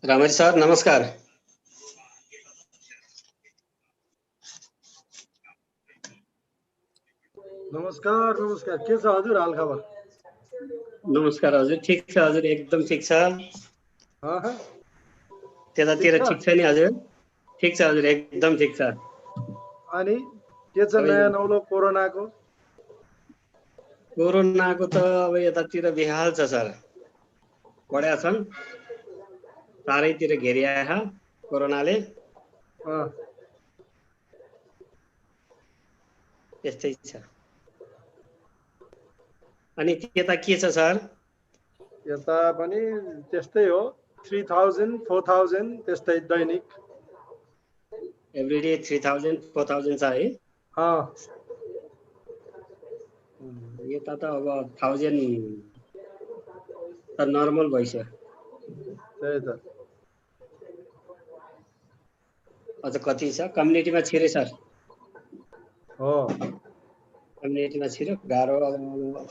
Ramesh sir नमस्कार। नमस्कार नमस्कार, के छ हजुर हाल खबर? नमस्कार हजुर, ठिक छ हजुर, एकदम ठिक छ। त्यतातिर ठिक छ नि हजुर? ठिक छ हजुर, एकदम ठिक छ। अनि के छ नयाँ नौलो कोरोनाको? कोरोनाको त अब यतातिर बेहाल छ सर, बढ्या छन्, चारैतिर घेरिया कोरोनाले। त्यस्तै छ। अनि त्यता के छ सर? यता पनि त्यस्तै हो, 3000 4000 त्यस्तै दैनिक। एभ्रीडे 3000 4000 छ है? यता त अब 1000 त नर्मल भइसक्यो। त्यही त। अझ कति छ? कम्युनिटीमा छिरे सर? हो, कम्युनिटीमा छिर्यो, गाह्रो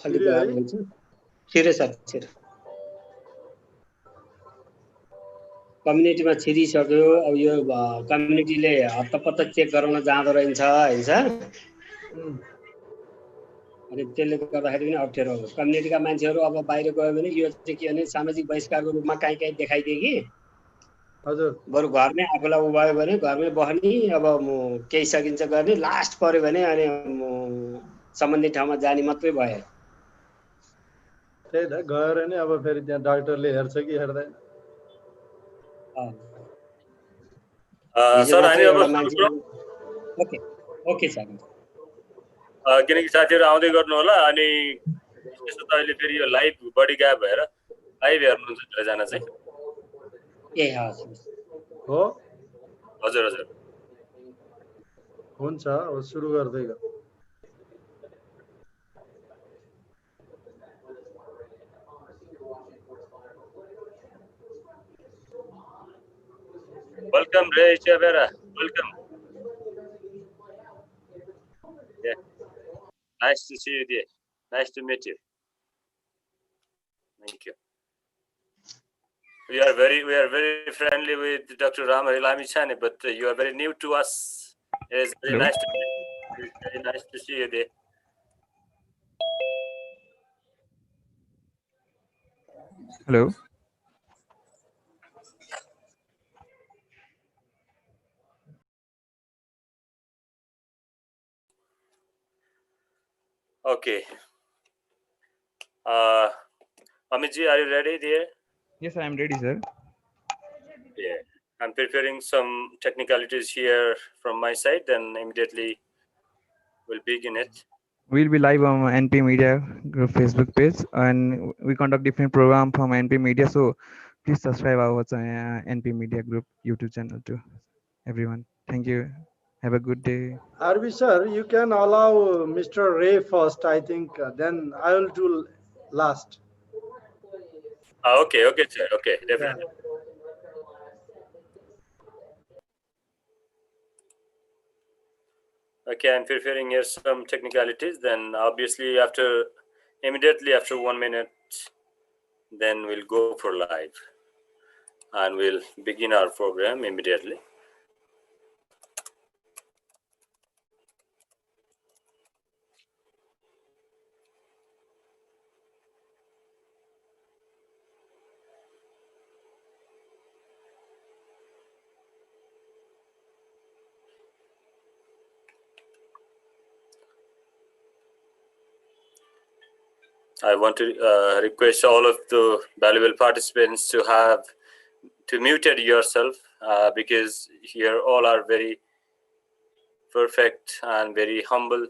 अलिक गाह्रो हुन्छ। छिरे सर, छिरे। कम्युनिटीमा छिरिसक्यो। अब यो कम्युनिटीले हत्तपत्त चेक गराउन जाँदो रहेछ हैन? अनि त्यसले गर्दाखेरि पनि अप्ठ्यारो हो। कम्युनिटीका मान्छेहरू अब बाहिर गयो भने यो चाहिँ के भने सामाजिक बहिष्कारको रूपमा काहीँ काहीँ देखाइदिए कि हजुर, बरु घरमै आफूलाई उभ्यायो भने घरमै बस्ने, अब केही सकिन्छ गर्ने, लास्ट पर्यो भने अनि सम्बन्धित ठाउँमा जाने मात्रै भयो। त्यही त, गएर नि अब फेरि त्यहाँ डाक्टरले हेर्छ कि हेर्दैन? सर हामी अब ओके ओके सर। किनकि साथीहरू आउँदै गर्नु होला। अनि त्यसो त अहिले फेरि यो लाइभ बढी ग्याप भएर लाइभ हेर्नुहुन्छ धेरैजना चाहिँ? ए हजुर हो, हजुर हजुर हुन्छ, अब सुरु गर्दै गर्नु। वेलकम रे Chavera, welcome. Yeah, nice to see you dear. Nice to meet you. Thank you. We are very friendly with Dr. Ram Harilamichani, but you are very new to us. It is very nice to meet you. It's very nice to see you there. Hello. Okay. Amitji, are you ready, dear? Yes, I am ready, sir. Yeah, I'm preparing some technicalities here from my side, then immediately we'll begin it. We'll be live on NP Media Group Facebook page, and we conduct different program from NP Media. So please subscribe our NP Media Group YouTube channel too, everyone. Thank you. Have a good day. Arvi sir, you can allow Mr. Ray first, I think. Then I will do last. Okay, sir. Okay, definitely. Yeah. Okay, I'm preparing here some technicalities. Then obviously immediately after 1 minute, then we'll go for live and we'll begin our program immediately. I want to request all of the valuable participants to mute yourself because here all are very perfect and very humble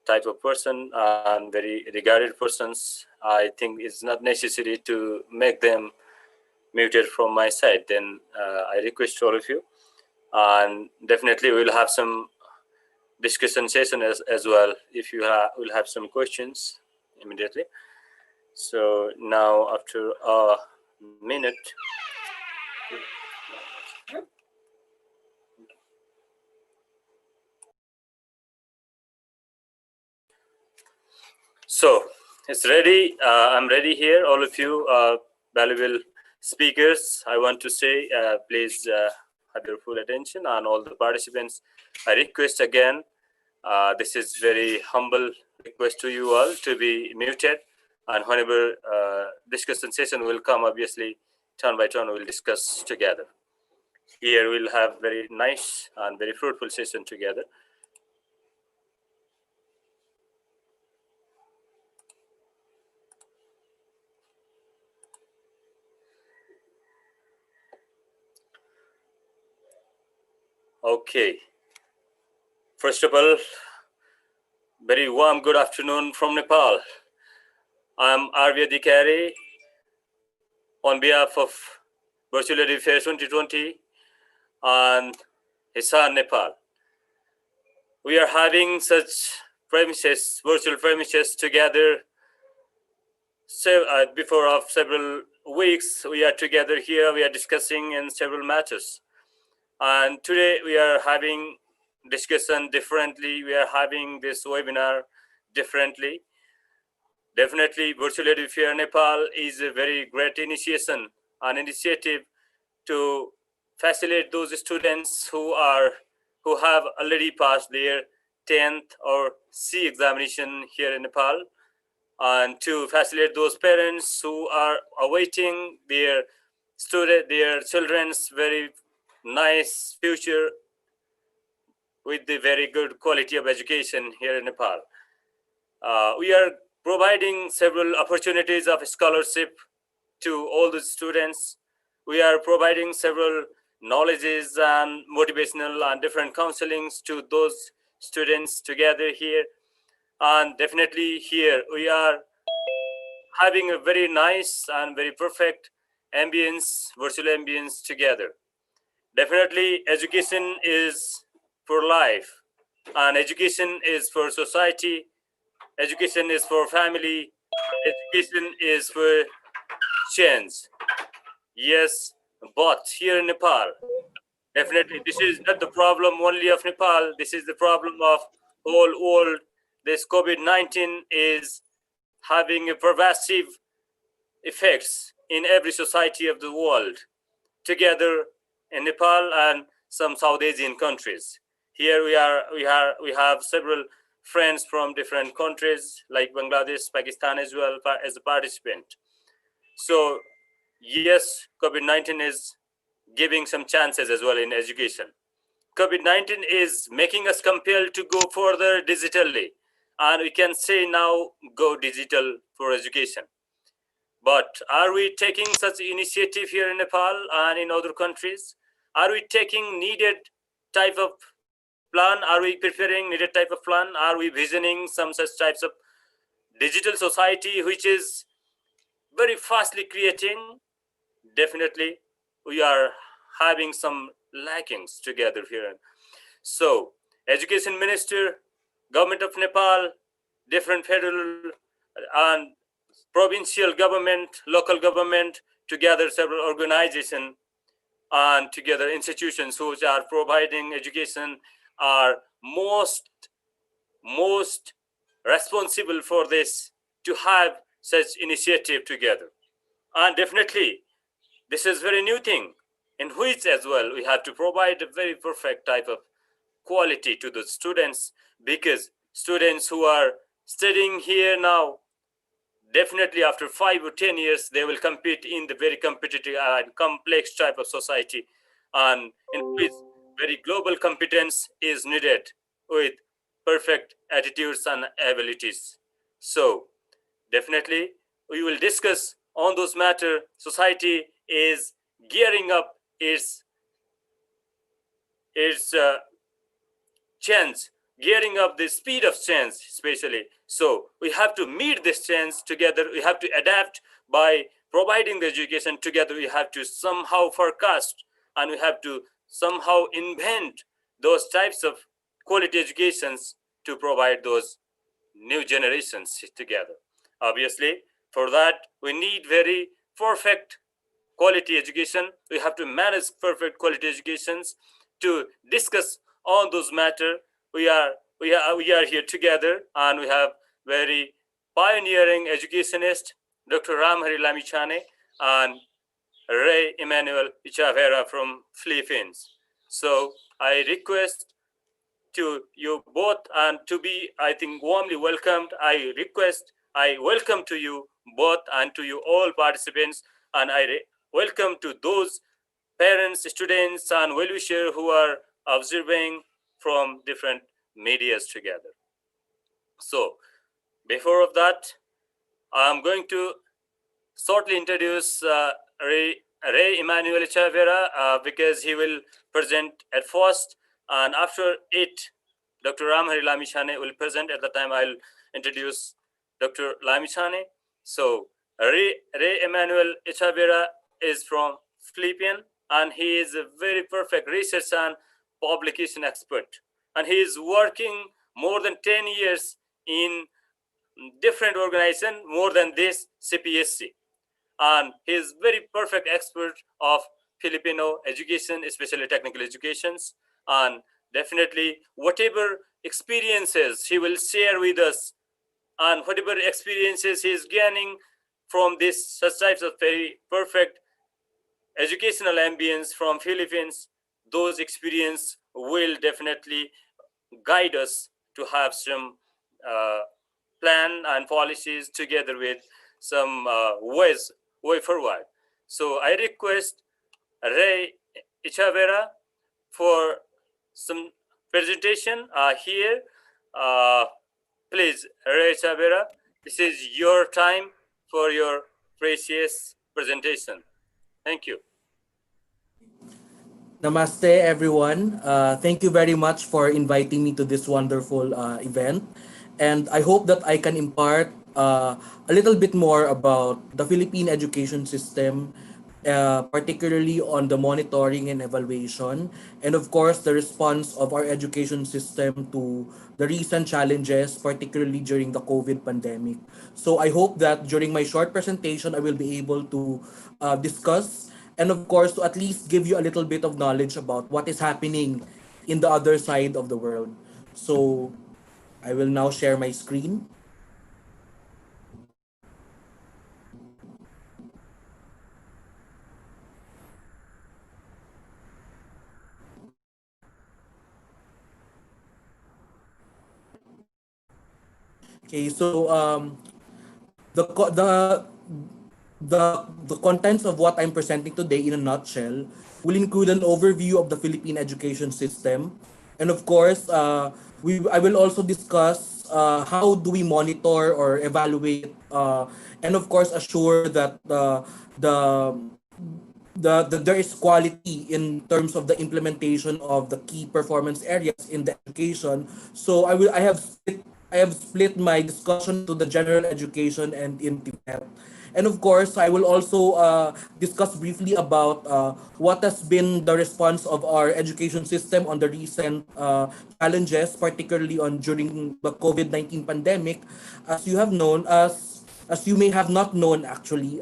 type of person and very regarded persons. I think it's not necessary to make them muted from my side. Then I request all of you, and definitely we'll have some discussion session as well if you will have some questions immediately. So now after a minute, so It's ready. I'm ready here. All of you valuable speakers, I want to say, please have your full attention, and all the participants. I request again, this is very humble request to you all to be muted, and whenever discussion session will come, obviously, turn by turn, we'll discuss together. Here we'll have very nice and very fruitful session together. Okay. First of all, very warm good afternoon from Nepal. I'm Arvia Dikari on behalf of Virtual Ed Affairs 2020 and Hisar, Nepal. We are having such premises, virtual premises together. So before of several weeks, we are together here. We are discussing in several matters. And today we are having discussion differently. We are having this webinar differently. Definitely, Virtual Ed Affairs Nepal is a very great initiation, an initiative to facilitate those students who have already passed their 10th or C examination here in Nepal, and to facilitate those parents who are awaiting their children's very nice future with the very good quality of education here in Nepal. We are providing several opportunities of scholarship to all the students. We are providing several knowledges and motivational and different counselings to those students together here. And definitely here we are having a very nice and very perfect ambience, virtual ambience together. Definitely education is for life, and education is for society, education is for family, education is for change. Yes, but here in Nepal, definitely this is not the problem only of Nepal, this is the problem of whole world. This COVID-19 is having a pervasive effects in every society of the world, together in Nepal and some South Asian countries. Here we have several friends from different countries like Bangladesh, Pakistan as well as a participant. So yes, COVID-19 is giving some chances as well in education. COVID-19 is making us compelled to go further digitally, and we can say now go digital for education. But are we taking such initiative here in Nepal and in other countries? Are we taking needed type of plan? Are we preparing needed type of plan? Are we visioning some such types of digital society which is very fastly creating? Definitely, we are having some lackings together here. So, Education Minister, Government of Nepal, different federal and provincial government, local government, together several organizations and together institutions which are providing education are most responsible for this, to have such initiative together. And definitely this is very new thing in which as well we have to provide a very perfect type of quality to the students, because students who are studying here now, definitely after 5 or 10 years they will compete in the very competitive and complex type of society, and in which very global competence is needed with perfect attitudes and abilities. So definitely we will discuss on those matter. Society is gearing up its change, gearing up the speed of change especially. So we have to meet this change together. We have to adapt by providing the education together. We have to somehow forecast, and we have to somehow invent those types of quality educations to provide those new generations together. Obviously, for that we need very perfect quality education. We have to manage perfect quality educations. To discuss on those matter, we are here together, and we have very pioneering educationist Dr. Ramhari Lamichane and Ray Emmanuel Ichavera from Philippines. So I request to you both and to be, I think, warmly welcomed. I welcome to you both and to you all participants, and welcome to those parents, students, and well-wishers who are observing from different medias together. So before of that, I'm going to shortly introduce Ray Emmanuel Chavera because he will present at first, and after it, Dr. Ramhari Lamichane will present. At the time, I'll introduce Dr. Lamichane. So Ray Emmanuel Chavera is from Philippine, and he is a very perfect research and publication expert, and he is working more than 10 years in different organization, more than this CPSC, and he is very perfect expert of Filipino education, especially technical educations, and definitely whatever experiences he will share with us and whatever experiences he is gaining from this such types of very perfect educational ambience from Philippines, those experience will definitely guide us to have some uh, plan and policies together with some way forward. So I request Ray Ichavera for some presentation here. Uh, Please, Ray Ichavera, this is your time for your precious presentation. Thank you. Namaste, everyone. Thank you very much for inviting me to this wonderful event. And I hope that I can impart a little bit more about the Philippine education system, particularly on the monitoring and evaluation, and of course, the response of our education system to the recent challenges, particularly during the COVID pandemic. So I hope that during my short presentation, I will be able to discuss and of course to at least give you a little bit of knowledge about what is happening in the other side of the world. So I will now share my screen. Okay, so the co- the contents of what I'm presenting today in a nutshell will include an overview of the Philippine education system, and of course, I will also discuss how do we monitor or evaluate, and of course assure that the there is quality in terms of the implementation of the key performance areas in the education. So I have split my discussion into the general education and in Tibet. And of course, I will also discuss briefly about what has been the response of our education system on the recent challenges, particularly on during the COVID-19 pandemic. As you have known, as you may have not known actually,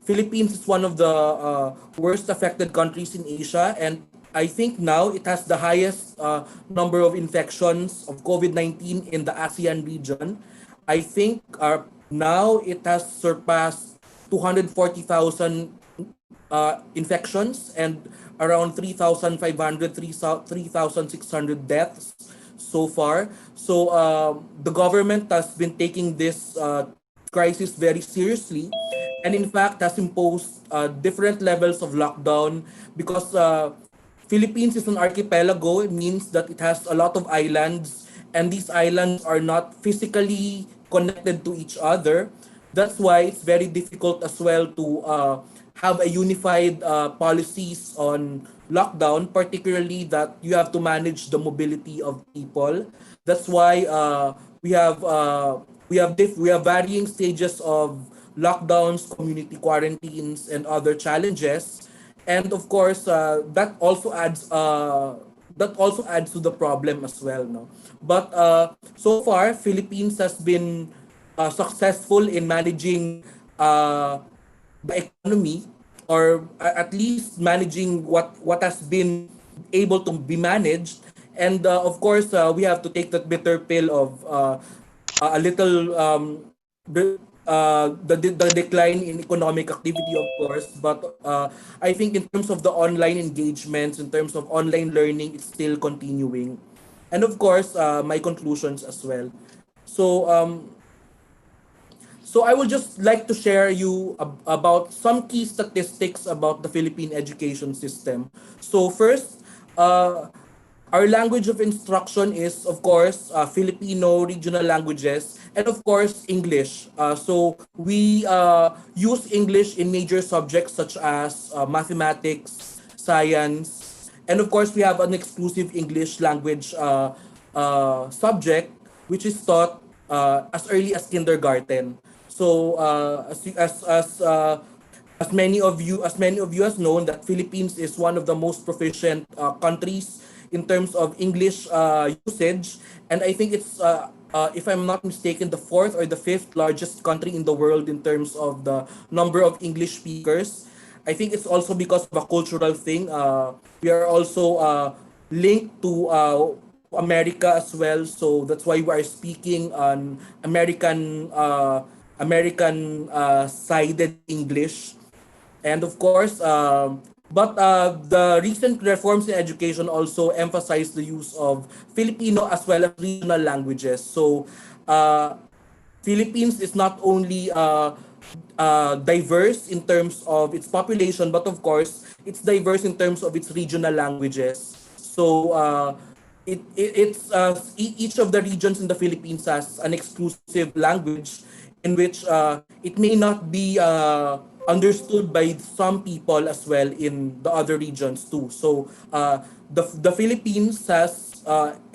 Philippines is one of the worst affected countries in Asia, and I think now it has the highest number of infections of COVID-19 in the ASEAN region. I think now it has surpassed 240,000 infections and around 3,500, 3,600 deaths so far. So the government has been taking this crisis very seriously, and in fact has imposed different levels of lockdown because Philippines is an archipelago. It means that it has a lot of islands, and these islands are not physically connected to each other. That's why it's very difficult as well to have a unified policies on lockdown, particularly that you have to manage the mobility of people. That's why we have varying stages of lockdowns, community quarantines, and other challenges. And of course, that also adds to the problem as well, no. But so far, Philippines has been successful in managing the economy, or at least managing what has been able to be managed. And of course, we have to take that bitter pill of a little the decline in economic activity, of course, but I think in terms of the online engagements, in terms of online learning, it's still continuing, and of course, my conclusions as well. So so I would just like to share you about some key statistics about the Philippine education system. So first, our language of instruction is, of course, Filipino regional languages, and of course, English. So we use English in major subjects such as mathematics, science, and of course, we have an exclusive English language subject which is taught as early as kindergarten. So as many of you has known that Philippines is one of the most proficient countries in terms of English usage, and I think it's if I'm not mistaken, the fourth or the fifth largest country in the world in terms of the number of English speakers. I think it's also because of a cultural thing. We are also linked to America as well, so that's why we are speaking on American sided English. And of course, but the recent reforms in education also emphasize the use of Filipino as well as regional languages. So uh, Philippines is not only diverse in terms of its population, but of course, it's diverse in terms of its regional languages. So each of the regions in the Philippines has an exclusive language in which it may not be understood by some people as well in the other regions too. So the Philippines has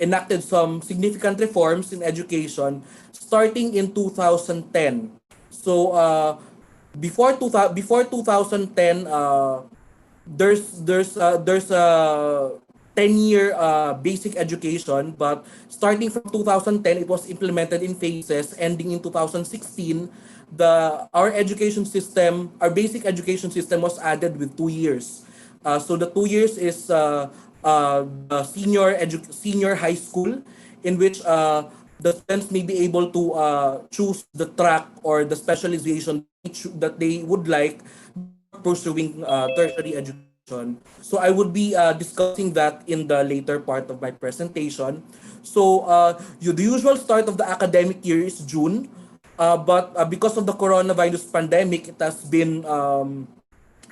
enacted some significant reforms in education starting in 2010. So before 2010, there's a 10-year basic education, but starting from 2010 it was implemented in phases, ending in 2016. Our education system, our basic education system, was added with 2 years. So the 2 years is the senior high school, in which the students may be able to choose the track or the specialization that they would like before pursuing tertiary education. So I would be discussing that in the later part of my presentation. So the usual start of the academic year is June, but because of the coronavirus pandemic, it has been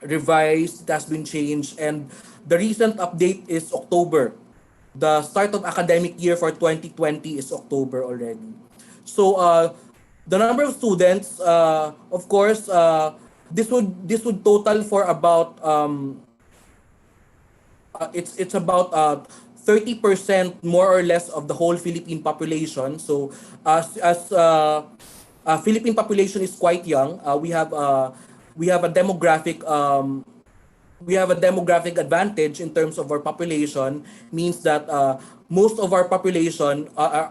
revised, it has been changed, and the recent update is October. The start of academic year for 2020 is October already. So the number of students, of course, this would total for about it's about 30% more or less of the whole Philippine population. So as Philippine population is quite young, we have a demographic advantage in terms of our population, means that most of our population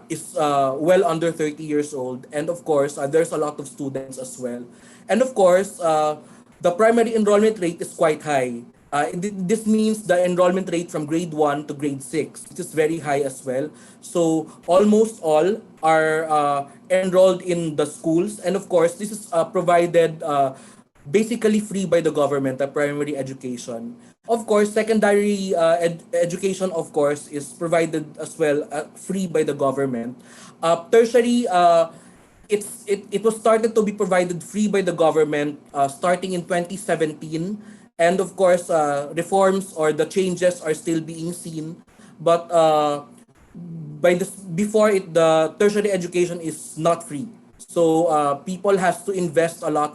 is well under 30 years old, and of course there's a lot of students as well, and of course the primary enrollment rate is quite high. This means the enrollment rate from grade 1 to grade 6, which is very high as well. So almost all are enrolled in the schools, and of course this is provided basically free by the government, the primary education. Of course, secondary education, of course, is provided as well free by the government. Tertiary, it was started to be provided free by the government starting in 2017. And of course, reforms or the changes are still being seen. But before it, the tertiary education is not free. So people has to invest a lot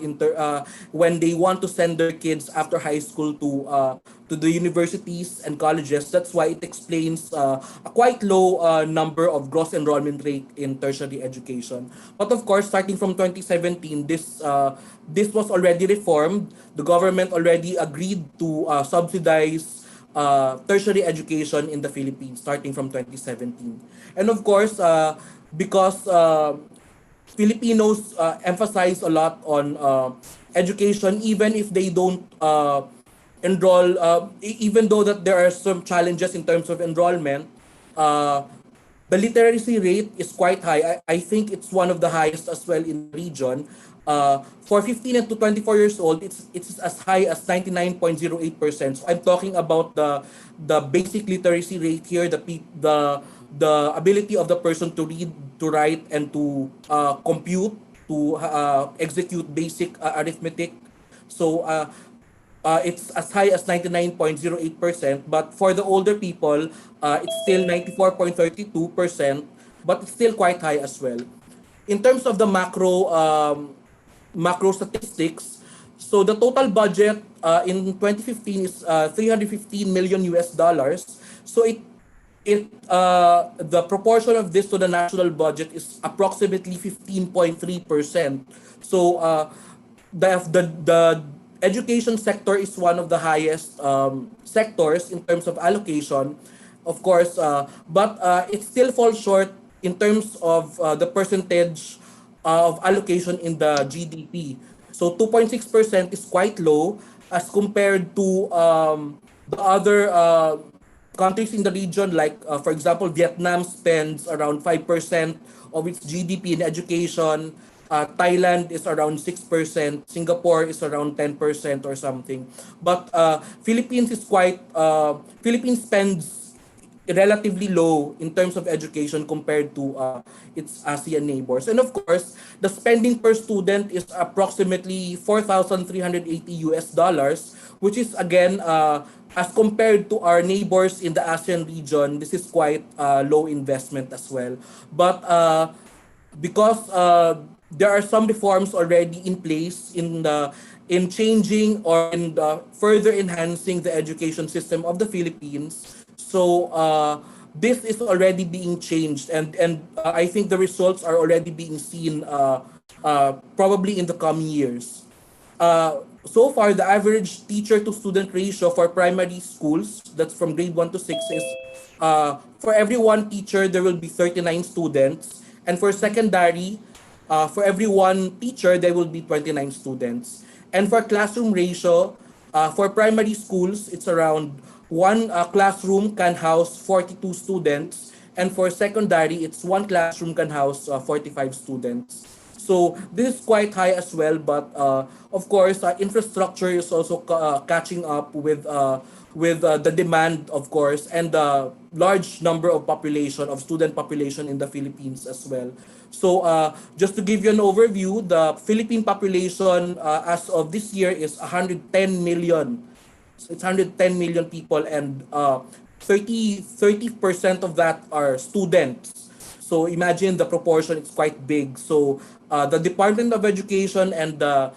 when they want to send their kids after high school to the universities and colleges. That's why it explains a quite low number of gross enrollment rate in tertiary education. But of course, starting from 2017, this was already reformed. The government already agreed to subsidize tertiary education in the Philippines starting from 2017. And of course, because Filipinos emphasize a lot on education, even if they don't enroll, even though that there are some challenges in terms of enrollment. Uh, The literacy rate is quite high. I think it's one of the highest as well in the region. For 15 and to 24 years old, it's as high as 99.08%. So I'm talking about the basic literacy rate here, the ability of the person to read, to write, and to compute, to execute basic arithmetic. So it's as high as 99.08%, but for the older people, it's still 94.32%, but it's still quite high as well. In terms of the macro statistics, so the total budget in 2015 is 315 million US dollars. So the proportion of this to the national budget is approximately 15.3%. So the education sector is one of the highest sectors in terms of allocation, of course, but it still falls short in terms of the percentage of allocation in the GDP. So 2.6% is quite low as compared to the other countries in the region, like for example, Vietnam spends around 5% of its GDP in education. Thailand is around 6%. Singapore is around 10% or something. But Philippines spends relatively low in terms of education compared to its ASEAN neighbors. And of course, the spending per student is approximately 4,380 US dollars, which is again, as compared to our neighbors in the ASEAN region, this is quite low investment as well. But because there are some reforms already in place in changing or in further enhancing the education system of the Philippines. So this is already being changed, and I think the results are already being seen probably in the coming years. So far, the average teacher to student ratio for primary schools, that's from grade 1 to 6, is for every one teacher, there will be 39 students. And for secondary, for every one teacher, there will be 29 students. And for classroom ratio, for primary schools, it's around one classroom can house 42 students. And for secondary, it's one classroom can house 45 students. So this is quite high as well, but of course, infrastructure is also catching up with the demand, of course, and the large number of population of student population in the Philippines as well. So just to give you an overview, the Philippine population as of this year is 110 million. So it's 110 million people, and 30% of that are students. So imagine the proportion; it's quite big. So the Department of Education and the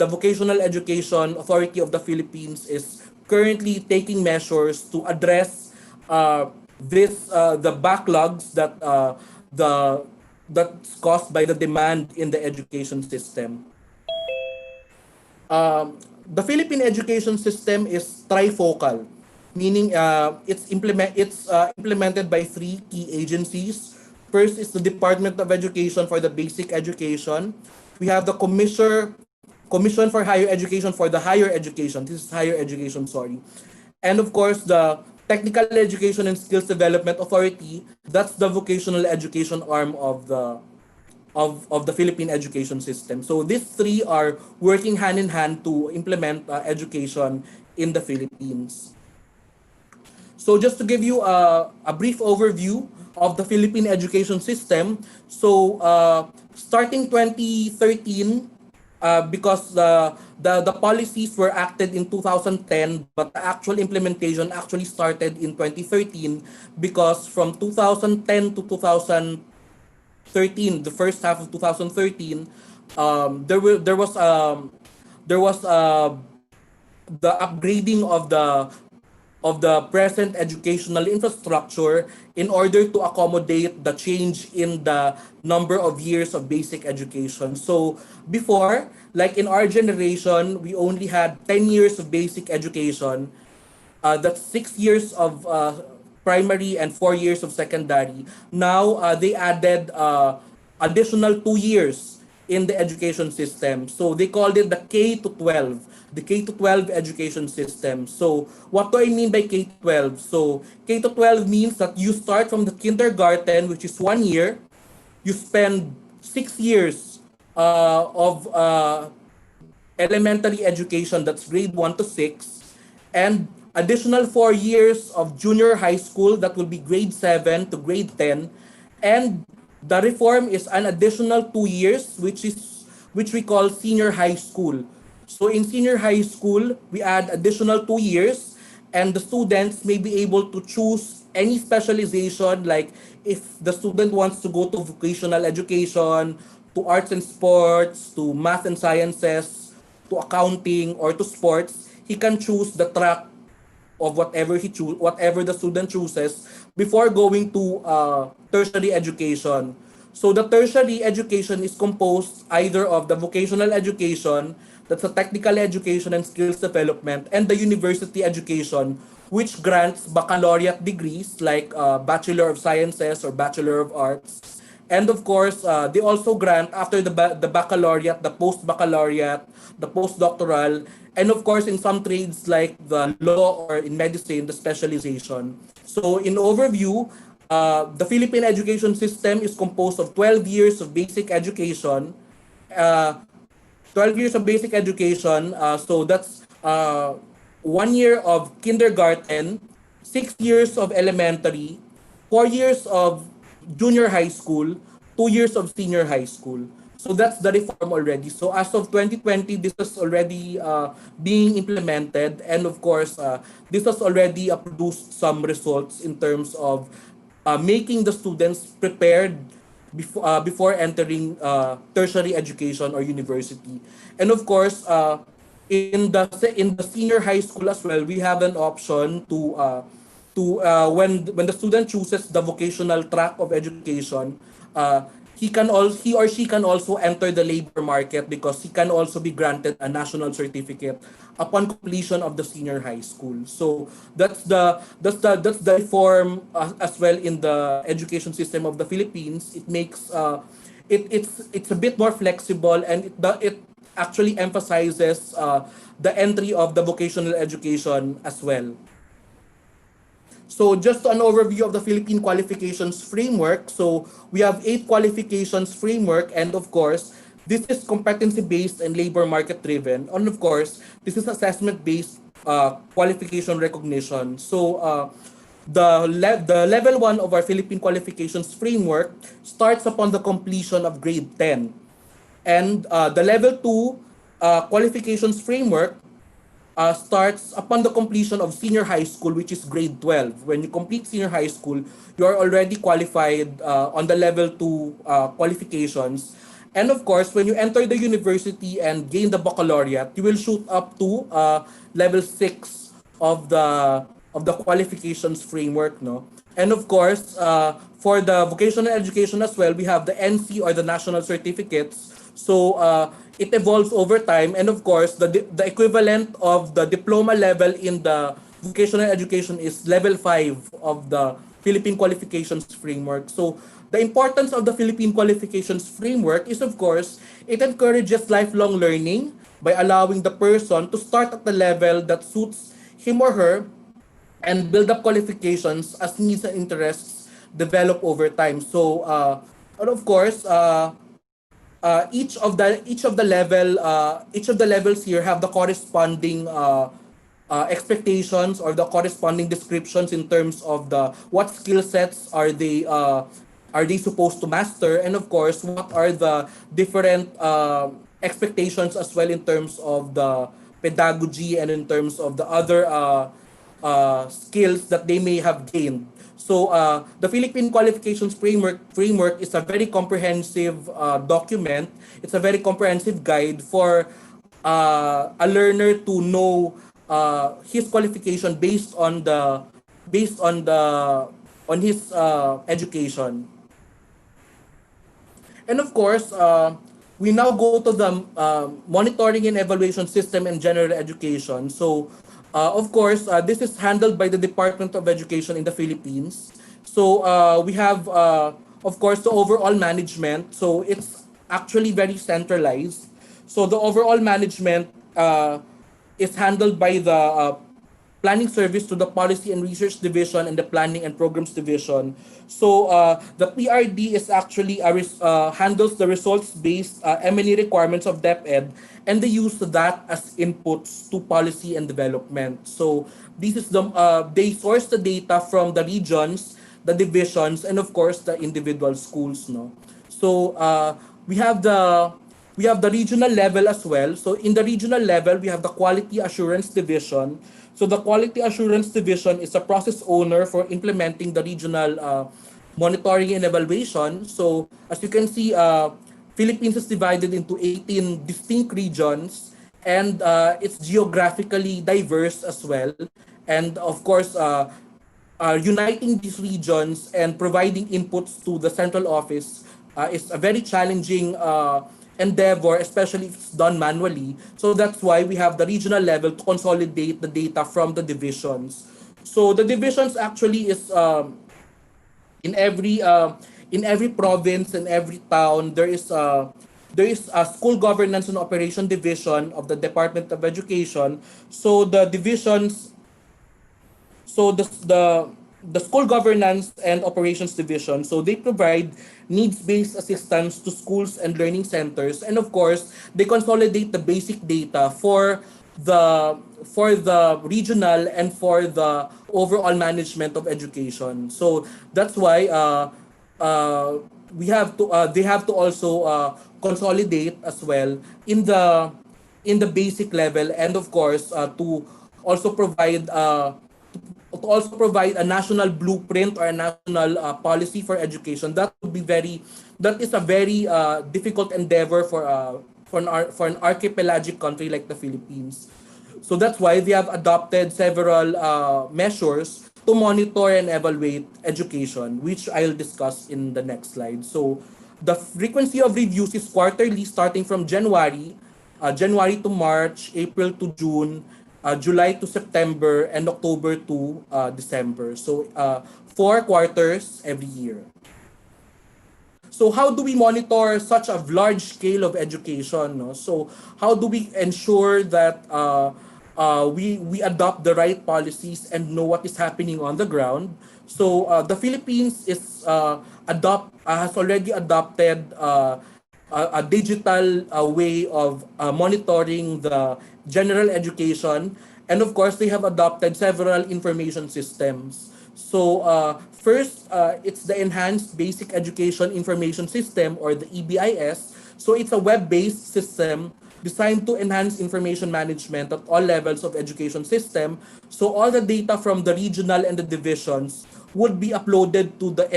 Vocational Education Authority of the Philippines is currently taking measures to address the backlogs the that's caused by the demand in the education system. The Philippine education system is trifocal, meaning it's implemented by three key agencies. First is the Department of Education for the basic education. We have the Commission for Higher Education for the higher education. This is higher education, sorry. And of course, the Technical Education and Skills Development Authority. That's the vocational education arm of the Philippine education system. So these three are working hand in hand to implement education in the Philippines. So just to give you a brief overview of the Philippine education system. So starting 2013, because the policies were acted in 2010, but the actual implementation actually started in 2013, because from 2010 to 2013, the first half of 2013, there was the upgrading of the present educational infrastructure in order to accommodate the change in the number of years of basic education. So before, like in our generation, we only had 10 years of basic education. That's 6 years of primary and 4 years of secondary. Now they added additional 2 years in the education system. So they called it the K to 12, the K to 12 education system. So what do I mean by K to 12? So K to 12 means that you start from the kindergarten, which is 1 year. You spend 6 years of elementary education, that's grade 1 to 6, and additional 4 years of junior high school, that will be grade 7 to grade 10, and the reform is an additional 2 years, which we call senior high school. So in senior high school, we add additional 2 years, and the students may be able to choose any specialization, like if the student wants to go to vocational education, to arts and sports, to math and sciences, to accounting, or to sports, he can choose the track of whatever the student chooses before going to tertiary education. So the tertiary education is composed either of the vocational education, that's a technical education and skills development, and the university education, which grants baccalaureate degrees like Bachelor of Sciences or Bachelor of Arts. And of course, they also grant after the baccalaureate, the post-baccalaureate, the postdoctoral, and of course in some trades like the law or in medicine, the specialization. So in overview, the Philippine education system is composed of 12 years of basic education, uh, 12 years of basic education. So that's 1 year of kindergarten, 6 years of elementary, 4 years of junior high school, 2 years of senior high school. So that's the reform already. So as of 2020, this is already being implemented. And of course, this has already produced some results in terms of making the students prepared before entering tertiary education or university. And of course, in the senior high school as well, we have an option when the student chooses the vocational track of education, he or she can also enter the labor market because he can also be granted a national certificate upon completion of the senior high school. So that's the reform as well in the education system of the Philippines. It makes it's a bit more flexible, and it actually emphasizes the entry of the vocational education as well. So just an overview of the Philippine qualifications framework. So we have 8 qualifications framework, and of course, this is competency based and labor market driven. And of course, this is assessment based qualification recognition. So the level 1 of our Philippine qualifications framework starts upon the completion of grade 10. And the level 2 qualifications framework starts upon the completion of senior high school, which is grade 12. When you complete senior high school, you are already qualified on the level 2 qualifications. And of course, when you enter the university and gain the baccalaureate, you will shoot up to level 6 of the qualifications framework, no? And of course, for the vocational education as well, we have the NC or the national certificates. So it evolves over time, and of course, the equivalent of the diploma level in the vocational education is level 5 of the Philippine qualifications framework. So the importance of the Philippine qualifications framework is, of course, it encourages lifelong learning by allowing the person to start at the level that suits him or her and build up qualifications as needs and interests develop over time. So, and of course, each of the levels here have the corresponding expectations or the corresponding descriptions in terms of the what skill sets are they supposed to master, and of course what are the different expectations as well in terms of the pedagogy and in terms of the other skills that they may have gained. So the Philippine Qualifications framework is a very comprehensive document. It's a very comprehensive guide for a learner to know his qualification on his education. And of course, we now go to the monitoring and evaluation system in general education. So, of course, this is handled by the Department of Education in the Philippines. So, we have, of course, the overall management. So, actually very centralized. So the overall management is handled by the planning service to the policy and research division and the planning and programs division. So the PRD is actually handles the results based M&E requirements of DepEd, and they use that as inputs to policy and development. So this is they source the data from the regions, the divisions, and of course the individual schools. No, so we have the we have the regional level as well. So in the regional level, we have the Quality Assurance Division. So the Quality Assurance Division is a process owner for implementing the regional monitoring and evaluation. So as you can see, Philippines is divided into 18 distinct regions, and it's geographically diverse as well. And of course, uniting these regions and providing inputs to the central office is a very challenging endeavor, especially if it's done manually. So that's why we have the regional level to consolidate the data from the divisions. So the divisions actually is in every province and every town there is a school governance and operation division of the Department of Education. So the divisions so the school governance and operations division, so they provide needs-based assistance to schools and learning centers, and of course they consolidate the basic data for the regional and for the overall management of education. So that's why we have to they have to also consolidate as well in the basic level, and of course also provide uh, to also provide a national blueprint or a national policy for education. That is a very difficult endeavor for an archipelagic country like the Philippines. So that's why we have adopted several measures to monitor and evaluate education, which I'll discuss in the next slide. So the frequency of reviews is quarterly, starting from January to March, April to June, July to September, and October to December. So 4 quarters every year. So how do we monitor such a large scale of education? No? So how do we ensure that we adopt the right policies and know what is happening on the ground? So the Philippines has already adopted a digital way of monitoring the general education, and of course they have adopted several information systems. So first, it's the Enhanced Basic Education Information System, or the EBIS. So it's a web-based system designed to enhance information management at all levels of education system. So all the data from the regional and the divisions would be uploaded to the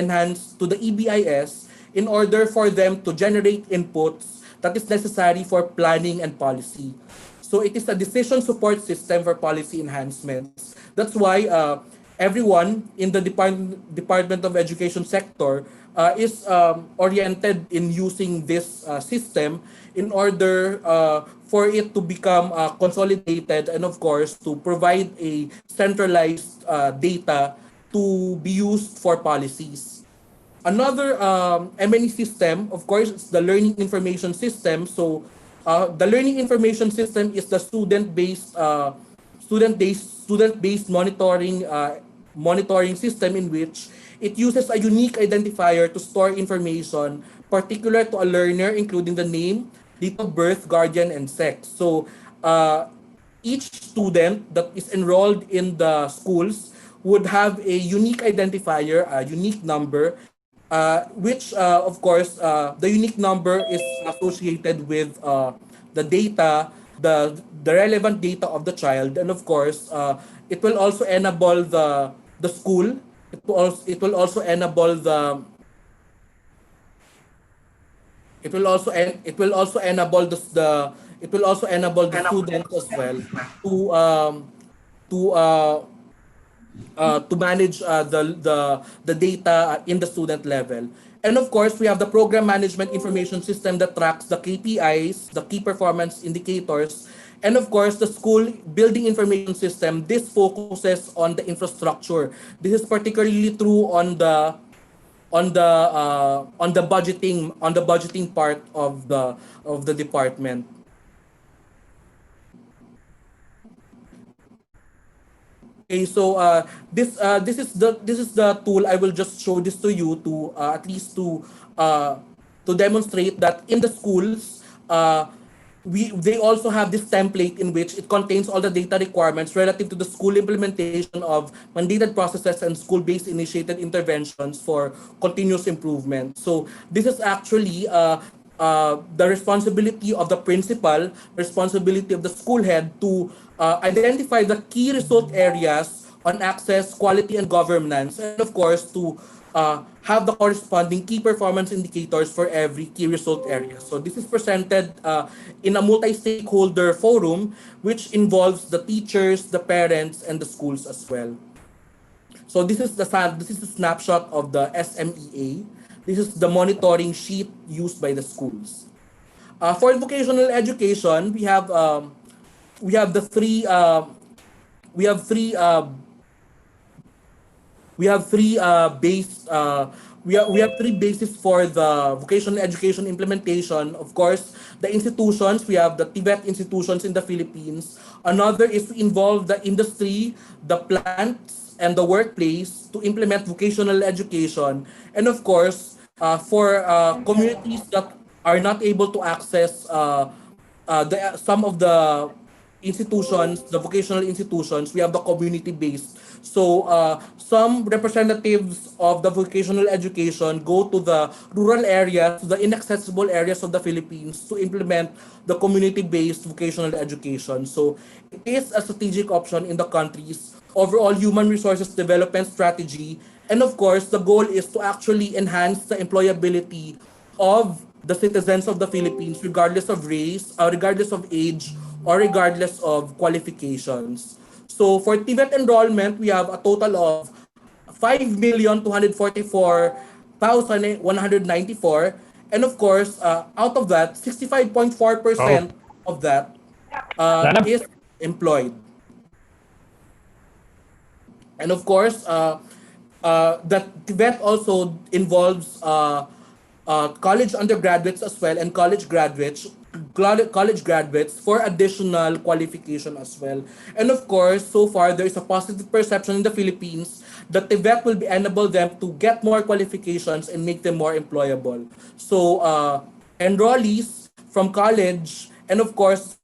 EBIS in order for them to generate inputs that is necessary for planning and policy. So it is a decision support system for policy enhancements. That's why everyone in the Department of Education sector is oriented in using this system in order for it to become consolidated, and of course to provide a centralized data to be used for policies. Another M&E system, of course, is the Learning Information System. So the Learning Information System is the student-based monitoring system in which it uses a unique identifier to store information particular to a learner, including the name, date of birth, guardian, and sex. So each student that is enrolled in the schools would have a unique identifier, a unique number, which of course the unique number is associated with the data, the relevant data of the child, and of course it will also enable the school. It will also enable the it will also en- it will also enable the students as well to to uh, to manage the data in the student level. And of course, we have the program management information system that tracks the KPIs, the key performance indicators, and of course, the school building information system. This focuses on the infrastructure. This is particularly true on the on the budgeting part of the department. Okay, so this is the tool. I will just show this to you to at least to demonstrate that in the schools, they also have this template in which it contains all the data requirements relative to the school implementation of mandated processes and school-based initiated interventions for continuous improvement. So this is actually the responsibility of the principal, responsibility of the school head to identify the key result areas on access, quality, and governance, and of course to have the corresponding key performance indicators for every key result area. So this is presented in a multi-stakeholder forum, which involves the teachers, the parents, and the schools as well. So this is the snapshot of the SMEA. This is the monitoring sheet used by the schools. For vocational education, we have the three we have three we have three base we have three bases for the vocational education implementation. Of course, the institutions, we have the Tibet institutions in the Philippines. Another is to involve the industry, the plants, and the workplace to implement vocational education. And of course, for communities that are not able to access some of the institutions, the vocational institutions, we have the community-based. So some representatives of the vocational education go to the rural areas, to the inaccessible areas of the Philippines to implement the community-based vocational education. So it is a strategic option in the country's overall human resources development strategy. And of course, the goal is to actually enhance the employability of the citizens of the Philippines, regardless of race, regardless of age, or regardless of qualifications. So for TVET enrollment, we have a total of 5,244,194. And of course, out of that, 65.4% of that is employed. And of course, that TVET also involves college undergraduates as well and college graduates for additional qualification as well. And of course, so far there is a positive perception in the Philippines that TVET will enable them to get more qualifications and make them more employable. So enrollees from college, and of course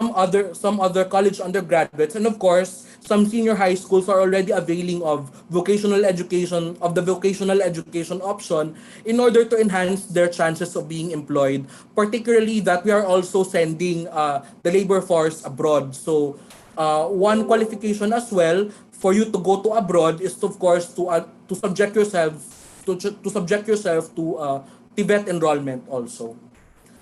some other college undergraduates, and of course some senior high schools are already availing of the vocational education option in order to enhance their chances of being employed, particularly that we are also sending the labor force abroad. So one qualification as well for you to go to abroad is of course to subject yourself to TVET enrollment also.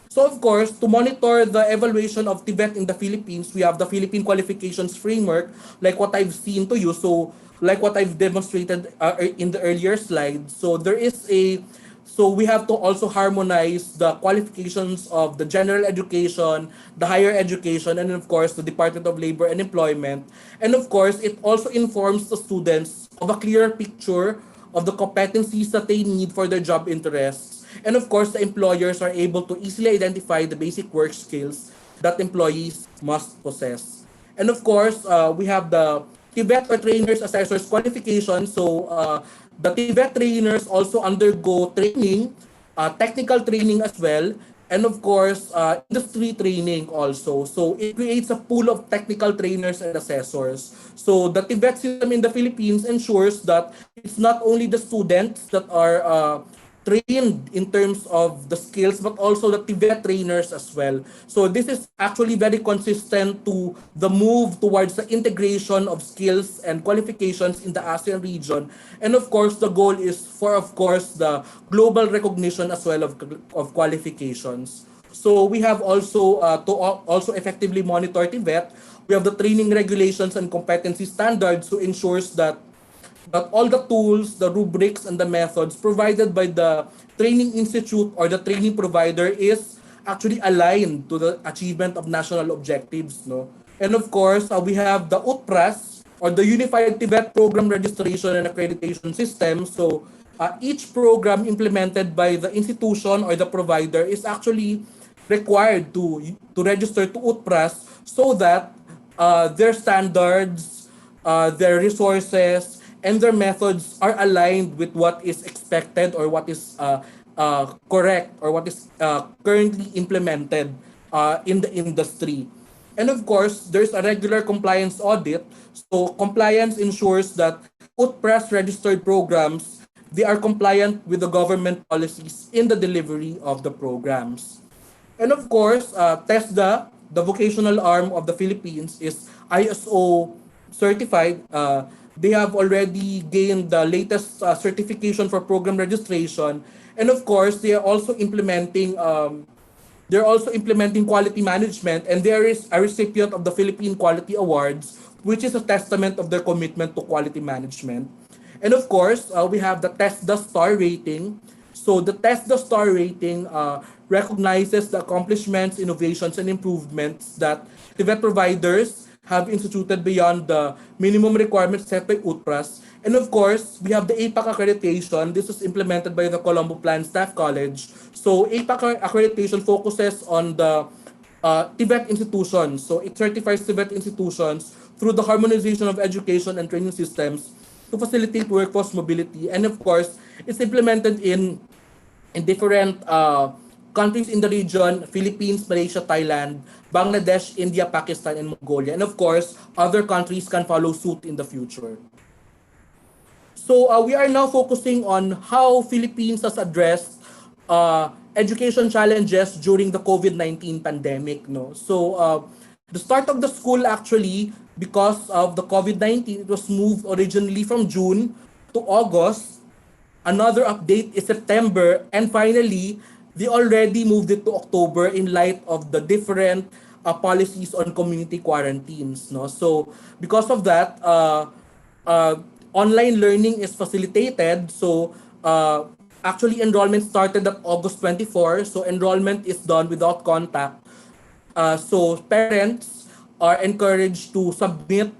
So of course, to monitor the evaluation of TVET in the Philippines, we have the Philippine Qualifications Framework, like what I've seen to you. So like what I've demonstrated in the earlier slide. So we have to also harmonize the qualifications of the general education, the higher education, and of course the Department of Labor and Employment. And of course, it also informs the students of a clearer picture of the competencies that they need for their job interests. And of course, the employers are able to easily identify the basic work skills that employees must possess. And of course, we have the TVET or Trainers Assessors Qualification. So the TVET trainers also undergo training, technical training as well, and of course, industry training also. So it creates a pool of technical trainers and assessors. So the TVET system in the Philippines ensures that it's not only the students that are trained in terms of the skills, but also the TVET trainers as well. So this is actually very consistent to the move towards the integration of skills and qualifications in the ASEAN region. And of course, the goal is for, of course, the global recognition as well of qualifications. So we have also, to also effectively monitor TVET, we have the training regulations and competency standards to ensures that all the tools, the rubrics, and the methods provided by the training institute or the training provider is actually aligned to the achievement of national objectives. No? And of course, we have the UTPRAS or the Unified TVET Program Registration and Accreditation System. So each program implemented by the institution or the provider is actually required to register to UTPRAS so that their standards, their resources, and their methods are aligned with what is expected or what is correct or what is currently implemented in the industry. And of course, there's a regular compliance audit. So compliance ensures that UTPRAS registered programs, they are compliant with the government policies in the delivery of the programs. And of course, TESDA, the vocational arm of the Philippines, is ISO certified. They have already gained the latest certification for program registration. And of course, they're also implementing quality management, and there is a recipient of the Philippine Quality Awards, which is a testament of their commitment to quality management. And of course, we have the TESDA star rating. So the TESDA star rating recognizes the accomplishments, innovations, and improvements that TVET providers have instituted beyond the minimum requirements set by UTPRAS. And of course, we have the APAC accreditation. This was implemented by the Colombo Plan Staff College. So APAC accreditation focuses on the TVET institutions. So it certifies TVET institutions through the harmonization of education and training systems to facilitate workforce mobility. And of course, it's implemented in different countries in the region: Philippines, Malaysia, Thailand, Bangladesh, India, Pakistan, and Mongolia. And of course, other countries can follow suit in the future. So we are now focusing on how Philippines has addressed education challenges during the COVID-19 pandemic. No, so the start of the school, actually, because of the COVID-19, it was moved originally from June to August. Another update is September, and finally, they already moved it to October in light of the different policies on community quarantines. No, so because of that, online learning is facilitated. So actually, enrollment started at August 24. So enrollment is done without contact. So parents are encouraged to submit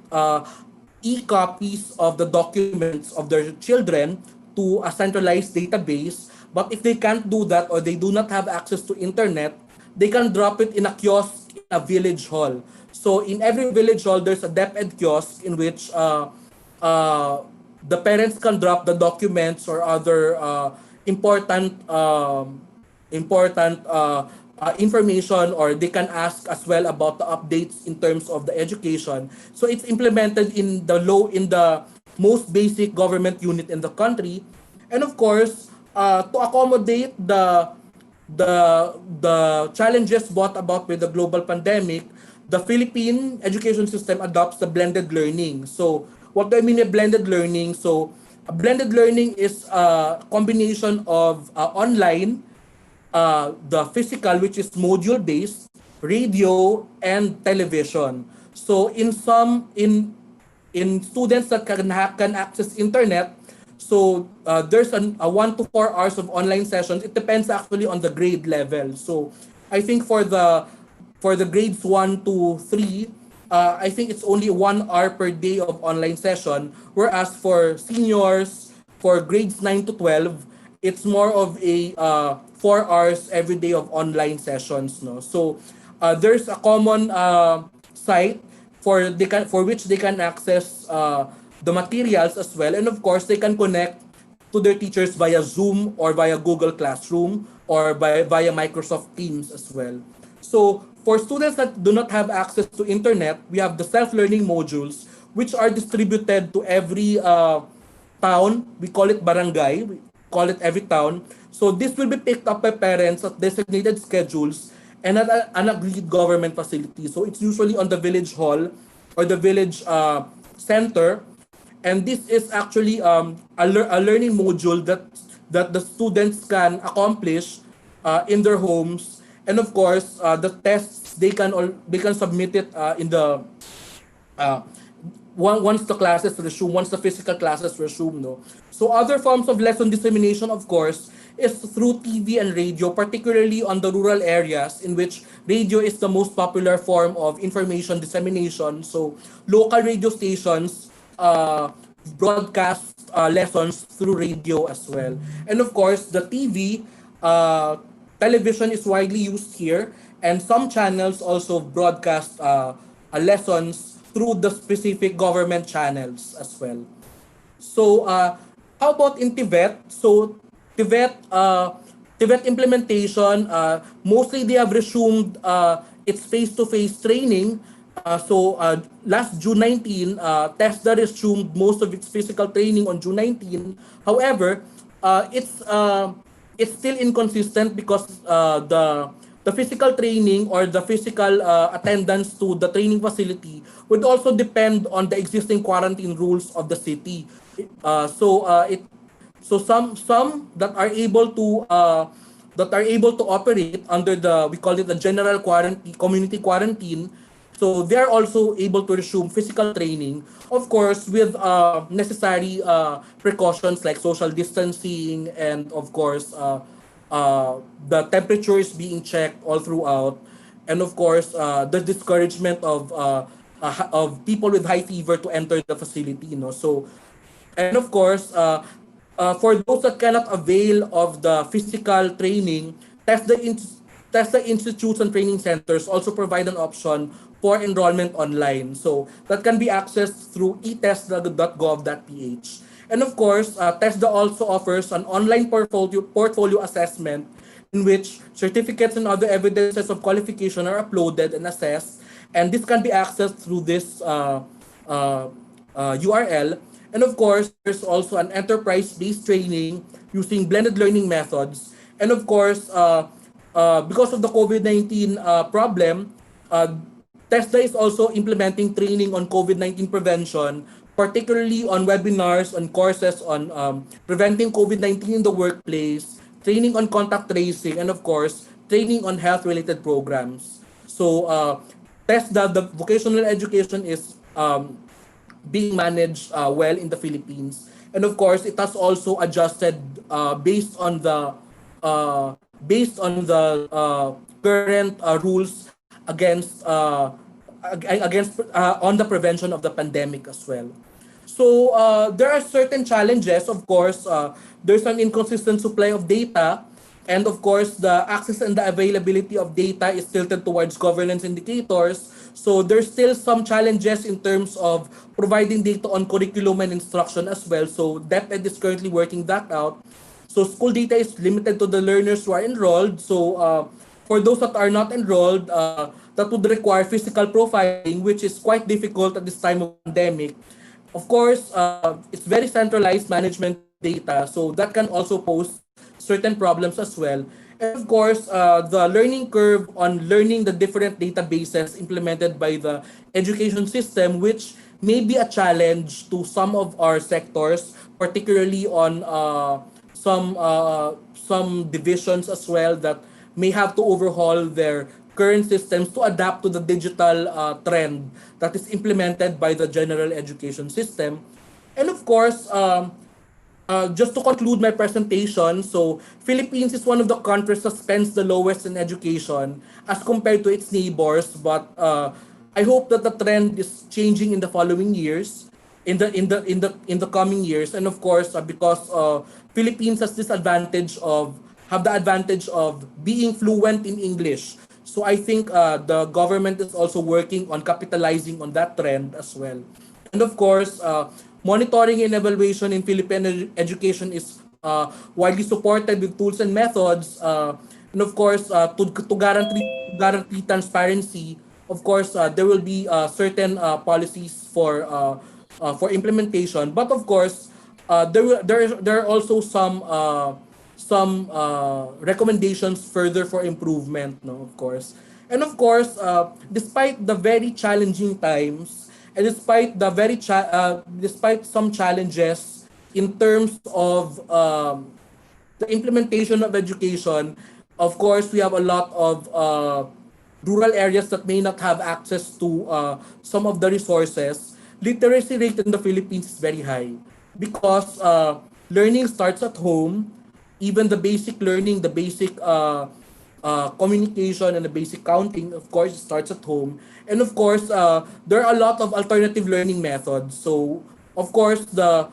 e-copies of the documents of their children to a centralized database. But if they can't do that, or they do not have access to internet, they can drop it in a kiosk in a village hall. So in every village hall, there's a DepEd kiosk in which the parents can drop the documents or other important information, or they can ask as well about the updates in terms of the education. So it's implemented in the most basic government unit in the country. And of course, to accommodate the challenges brought about with the global pandemic, the Philippine education system adopts the blended learning. So what do I mean by blended learning? So a blended learning is a combination of online, the physical, which is module based, radio, and television. So in students that can access internet, so there's a 1 to 4 hours of online sessions. It depends actually on the grade level. So I think for the grades 1 to 3, I think it's only 1 hour per day of online session. Whereas for seniors, for grades 9 to 12, it's more of a 4 hours every day of online sessions. No, so there's a common site for which they can access the materials as well, and of course they can connect to their teachers via Zoom or via Google Classroom or via Microsoft Teams as well. So for students that do not have access to internet, we have the self-learning modules, which are distributed to every town. We call it barangay. We call it every town. So this will be picked up by parents at designated schedules and at an agreed government facility. So it's usually on the village hall or the village center. And this is actually a learning module that the students can accomplish in their homes. And of course, the tests they can submit it in the once the classes resume, once the physical classes resume. No, so other forms of lesson dissemination, of course, is through TV and radio, particularly on the rural areas in which radio is the most popular form of information dissemination. So local radio stations broadcast lessons through radio as well. And of course, the TV, television is widely used here, and some channels also broadcast lessons through the specific government channels as well. So, how about in Tibet? So, Tibet, Tibet implementation, mostly they have resumed its face-to-face training. Last June 19, TESDA resumed most of its physical training on June 19. However, it's still inconsistent because the physical training or the physical attendance to the training facility would also depend on the existing quarantine rules of the city. It so some that are able to operate under the, we call it the general quarantine, community quarantine. So they're also able to resume physical training, of course, with necessary precautions like social distancing, and of course the temperature is being checked all throughout, and of course the discouragement of people with high fever to enter the facility. So, and of course, for those that cannot avail of the physical training, TESDA institutes and training centers also provide an option for enrollment online. So that can be accessed through etesda.gov.ph. And of course, TESDA also offers an online portfolio assessment in which certificates and other evidences of qualification are uploaded and assessed. And this can be accessed through this URL. And of course, there's also an enterprise-based training using blended learning methods. And of course, because of the COVID-19 problem, TESDA is also implementing training on COVID-19 prevention, particularly on webinars, on courses on preventing COVID-19 in the workplace, training on contact tracing, and of course, training on health-related programs. So, TESDA, the vocational education, is being managed well in the Philippines. And of course, it has also adjusted based on the current rules against on the prevention of the pandemic as well. So there are certain challenges. Of course, there's an inconsistent supply of data, and of course, the access and the availability of data is tilted towards governance indicators. So there's still some challenges in terms of providing data on curriculum and instruction as well. So DepEd is currently working that out. So school data is limited to the learners who are enrolled. So for those that are not enrolled, that would require physical profiling, which is quite difficult at this time of pandemic. Of course, it's very centralized management data, so that can also pose certain problems as well. And of course, the learning curve on learning the different databases implemented by the education system, which may be a challenge to some of our sectors, particularly on some divisions as well that may have to overhaul their current systems to adapt to the digital trend that is implemented by the general education system. And of course, just to conclude my presentation, so Philippines is one of the countries that spends the lowest in education as compared to its neighbors. But I hope that the trend is changing in the following years, in the coming years. And of course, because Philippines has this advantage of have the advantage of being fluent in English. So I think the government is also working on capitalizing on that trend as well. And of course, monitoring and evaluation in Philippine education is widely supported with tools and methods. And of course, to guarantee transparency, of course, there will be certain policies for implementation. But of course, there are also some recommendations further for improvement, no, of course. And of course, despite the very challenging times, and despite some challenges in terms of the implementation of education, of course, we have a lot of rural areas that may not have access to some of the resources. Literacy rate in the Philippines is very high because learning starts at home. Even the basic learning, the basic communication, and the basic counting, of course, starts at home. And of course, there are a lot of alternative learning methods. So Of course, the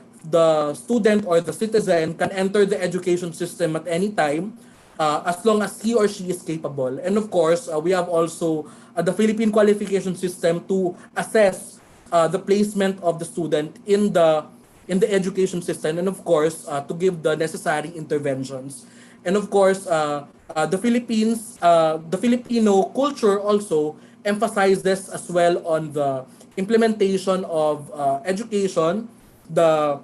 student or the citizen can enter the education system at any time, as long as he or she is capable. And of course, we have also the Philippine qualification system to assess the placement of the student in the education system, and of course, to give the necessary interventions. And of course, the Filipino culture also emphasizes as well on the implementation of education, the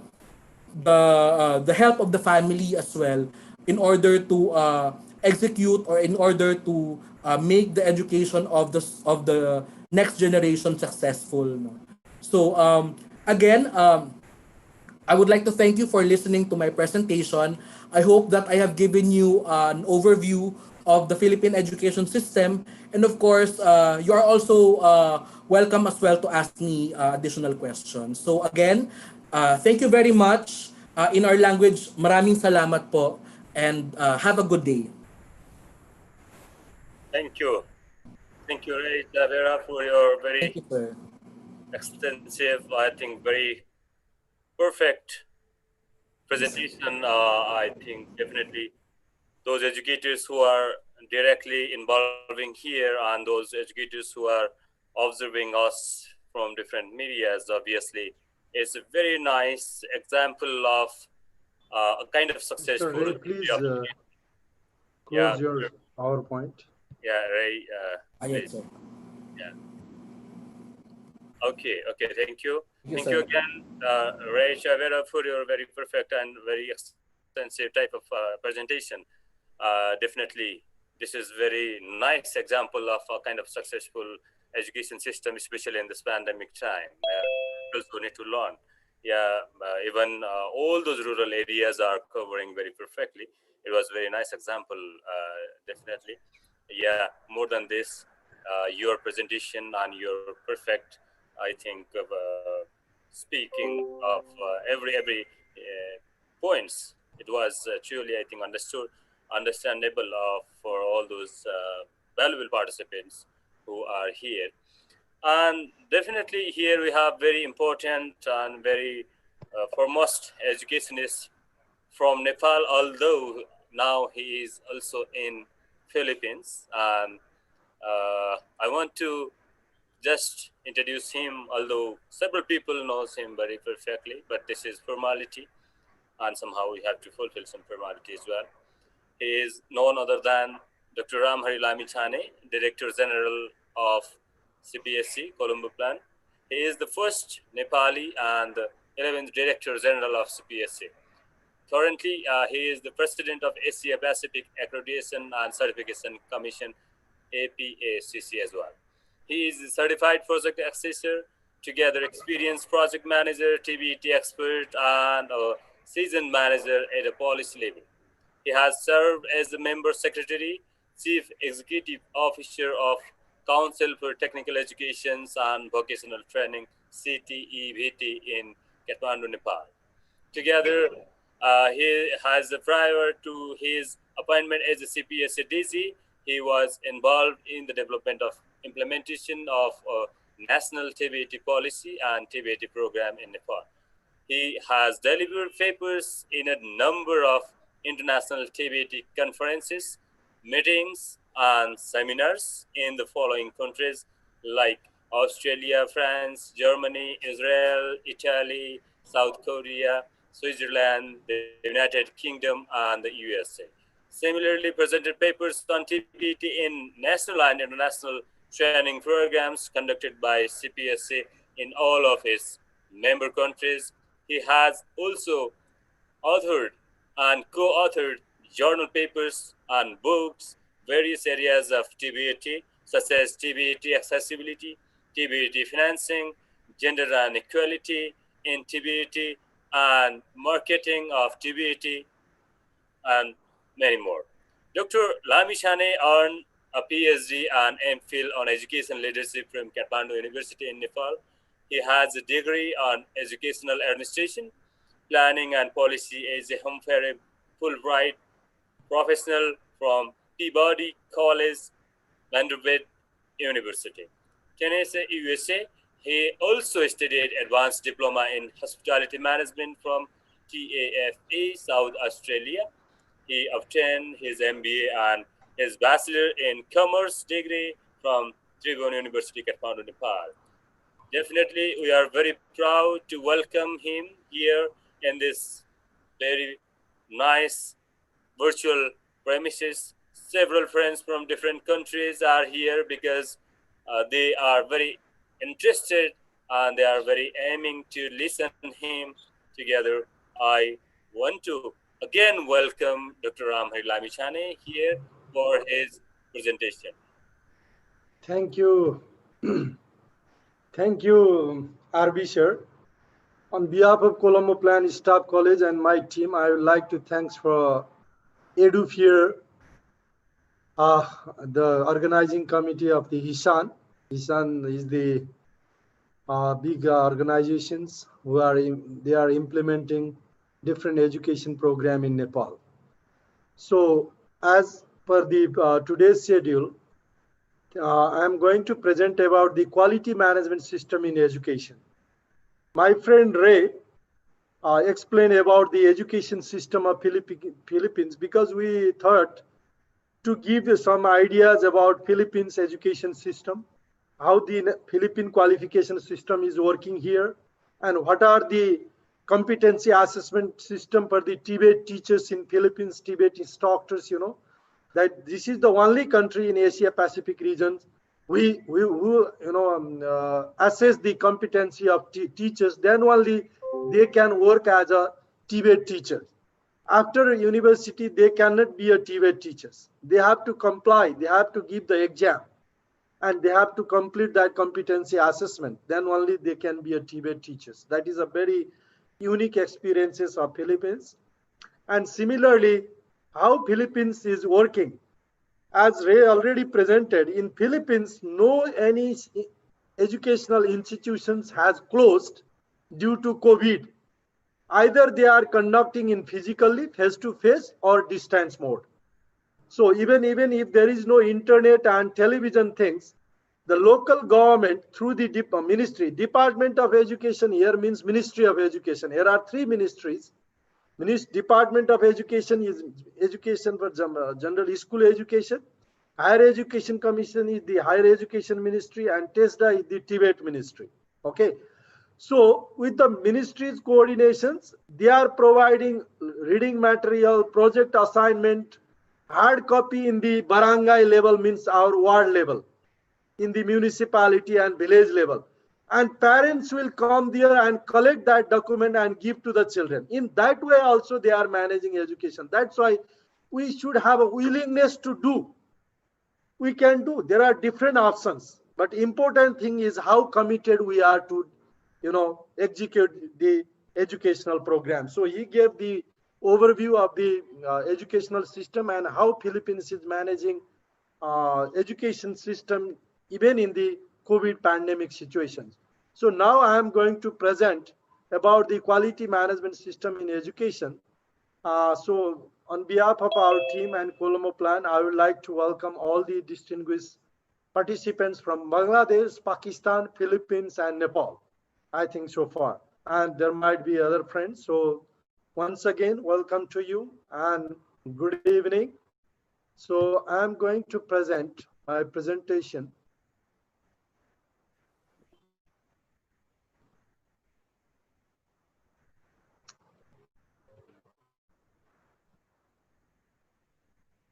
the help of the family as well, in order to execute, or in order to make the education of the next generation successful, no? So again, I would like to thank you for listening to my presentation. I hope that I have given you an overview of the Philippine education system. And of course, you are also welcome as well to ask me additional questions. So again, thank you very much. In our language, maraming salamat po, and have a good day. Thank you. Thank you, Ray Tavera, for your Thank very you, sir. extensive, I think, very perfect presentation. I think definitely those educators who are directly involving here and those educators who are observing us from different medias, obviously, is a very nice example of a kind of Mr. successful Ray, way please of looking. Yeah, close your PowerPoint. yeah, Ray, Ayun, please. sir. Yeah. Okay, thank you. Thank you, Thank you sir. again, Ray Chavera, for your very perfect and very extensive type of presentation. Definitely, this is very nice example of a kind of successful education system, especially in this pandemic time. People who need to learn. Yeah, even all those rural areas are covering very perfectly. It was very nice example, definitely. Yeah, more than this, your presentation and your perfect, I think, of speaking of every points. It was truly, I think, understandable for all those valuable participants who are here. And definitely here we have very important and very foremost educationist from Nepal, although now he is also in Philippines. And I want to just introduce him, although several people knows him very perfectly, but this is formality, and somehow we have to fulfill some formality as well. He is none other than Dr. Ramhari Lamichane, Director General of CPSC, Colombo Plan. He is the first Nepali and the 11th Director General of CPSC. Currently, he is the President of Asia Pacific Accreditation and Certification Commission, APACC as well. He is a certified project assessor, together experienced project manager, TBT expert, and a seasoned manager at a policy level. He has served as the member secretary, chief executive officer of Council for Technical Education and Vocational Training, CTEVT, in Kathmandu, Nepal. Together, prior to his appointment as a CPSA DG, he was involved in the development of implementation of a national TBT policy and TBT program in Nepal. He has delivered papers in a number of international TBT conferences, meetings, and seminars in the following countries like Australia, France, Germany, Israel, Italy, South Korea, Switzerland, the United Kingdom, and the USA. Similarly, presented papers on TBT in national and international training programs conducted by CPSC in all of its member countries. He has also authored and co-authored journal papers and books, various areas of TBT, such as TBT accessibility, TBT financing, gender and equality in TBT, and marketing of TBT, and many more. Dr. Lamishane earned a PhD and MPhil on education leadership from Kathmandu University in Nepal. He has a degree on educational administration, planning and policy as a Humphrey Fulbright professional from Peabody College, Vanderbilt University, Tennessee, USA. He also studied Advanced Diploma in Hospitality Management from TAFE, South Australia. He obtained his MBA and his Bachelor in Commerce degree from Tribhuvan University, Kathmandu, Nepal. Definitely, we are very proud to welcome him here in this very nice virtual premises. Several friends from different countries are here because they are very interested and they are very aiming to listen him together. I want to again welcome Dr. Ramhari Lamichane here for his presentation. Thank you. Thank you, RB sir. On behalf of Colombo Plan Staff College and my team, I would like to thanks for EduFear, the organizing committee of the HISAN. HISAN is the big organizations who are they are implementing different education program in Nepal. So as per the today's schedule, I am going to present about the quality management system in education. My friend Ray explained about the education system of Philippines because we thought to give you some ideas about Philippines education system, how the Philippine qualification system is working here, and what are the competency assessment system for the Tibet teachers in Philippines, Tibet instructors, that this is the only country in Asia Pacific region we assess the competency of teachers, then only they can work as a Tibet teacher. After a university, they cannot be a Tibet teachers. They have to comply, they have to give the exam, and they have to complete that competency assessment. Then only they can be a Tibet teachers. That is a very unique experiences of Philippines. And similarly, how Philippines is working. As Ray already presented, in Philippines, no any educational institutions has closed due to COVID. Either they are conducting in physically, face-to-face, or distance mode. So even if there is no internet and television things, the local government through the ministry, Department of Education here means Ministry of Education. Here are three ministries. Department of Education is education for general school education. Higher Education Commission is the Higher Education Ministry, and TESDA is the Tibet Ministry. Okay. So with the ministry's coordinations, they are providing reading material, project assignment, hard copy in the barangay level, means our ward level, in the municipality and village level. And parents will come there and collect that document and give to the children. In that way also they are managing education. That's why we should have a willingness to do. We can do. There are different options. But important thing is how committed we are to execute the educational program. So he gave the overview of the educational system and how Philippines is managing education system even in the COVID pandemic situations. So now I am going to present about the quality management system in education. So on behalf of our team and Colombo Plan, I would like to welcome all the distinguished participants from Bangladesh, Pakistan, Philippines, and Nepal. I think so far. And there might be other friends. So once again, welcome to you and good evening. So I'm going to present my presentation.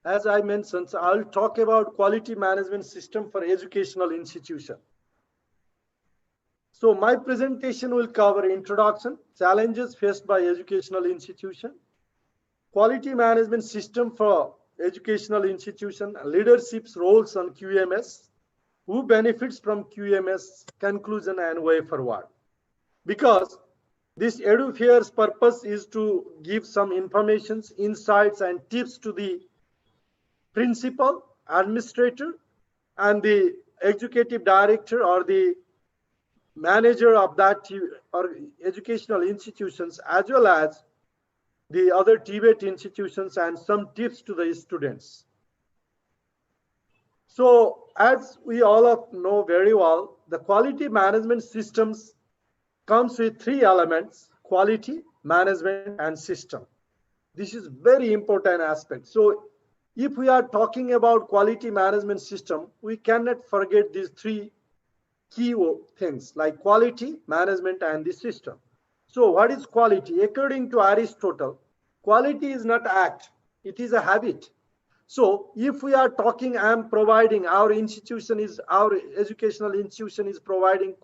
As I mentioned, so I'll talk about quality management system for educational institution. So my presentation will cover introduction, challenges faced by educational institution, quality management system for educational institution, leadership's roles on QMS, who benefits from QMS, conclusion and way forward. Because this EduFair's purpose is to give some information, insights and tips to the principal, administrator, and the executive director or the manager of that or educational institutions, as well as the other Tibet institutions, and some tips to the students. So as we all know very well, the quality management systems comes with three elements: quality, management, and system. This is very important aspect. So if we are talking about quality management system, we cannot forget these three key things like quality, management, and the system. So what is quality? According to Aristotle, quality is not act, it is a habit. So if we are talking, I am providing, our educational institution is providing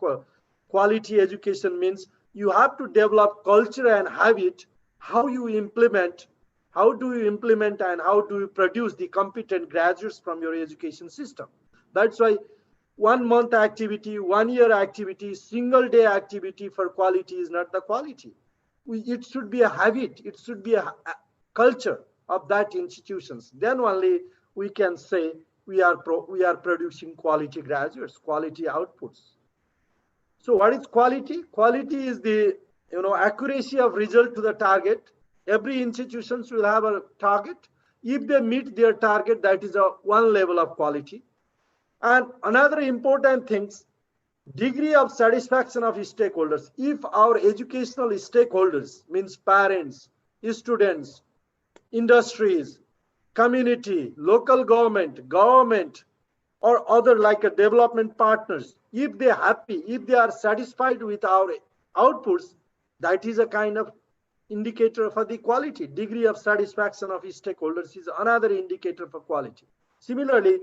quality education, means you have to develop culture and habit, how you implement, how do you implement and how do you produce the competent graduates from your education system. That's why 1 month activity, 1 year activity, single day activity for quality is not the quality. It should be a habit, it should be a culture of that institutions. Then only we can say we are producing quality graduates, quality outputs. So what is quality? Quality is the accuracy of result to the target. Every institutions will have a target. If they meet their target, that is a one level of quality. And another important things, degree of satisfaction of stakeholders. If our educational stakeholders, means parents, students, industries, community, local government, or other like a development partners, if they are happy, if they are satisfied with our outputs, that is a kind of indicator for the quality. Degree of satisfaction of stakeholders is another indicator for quality. Similarly,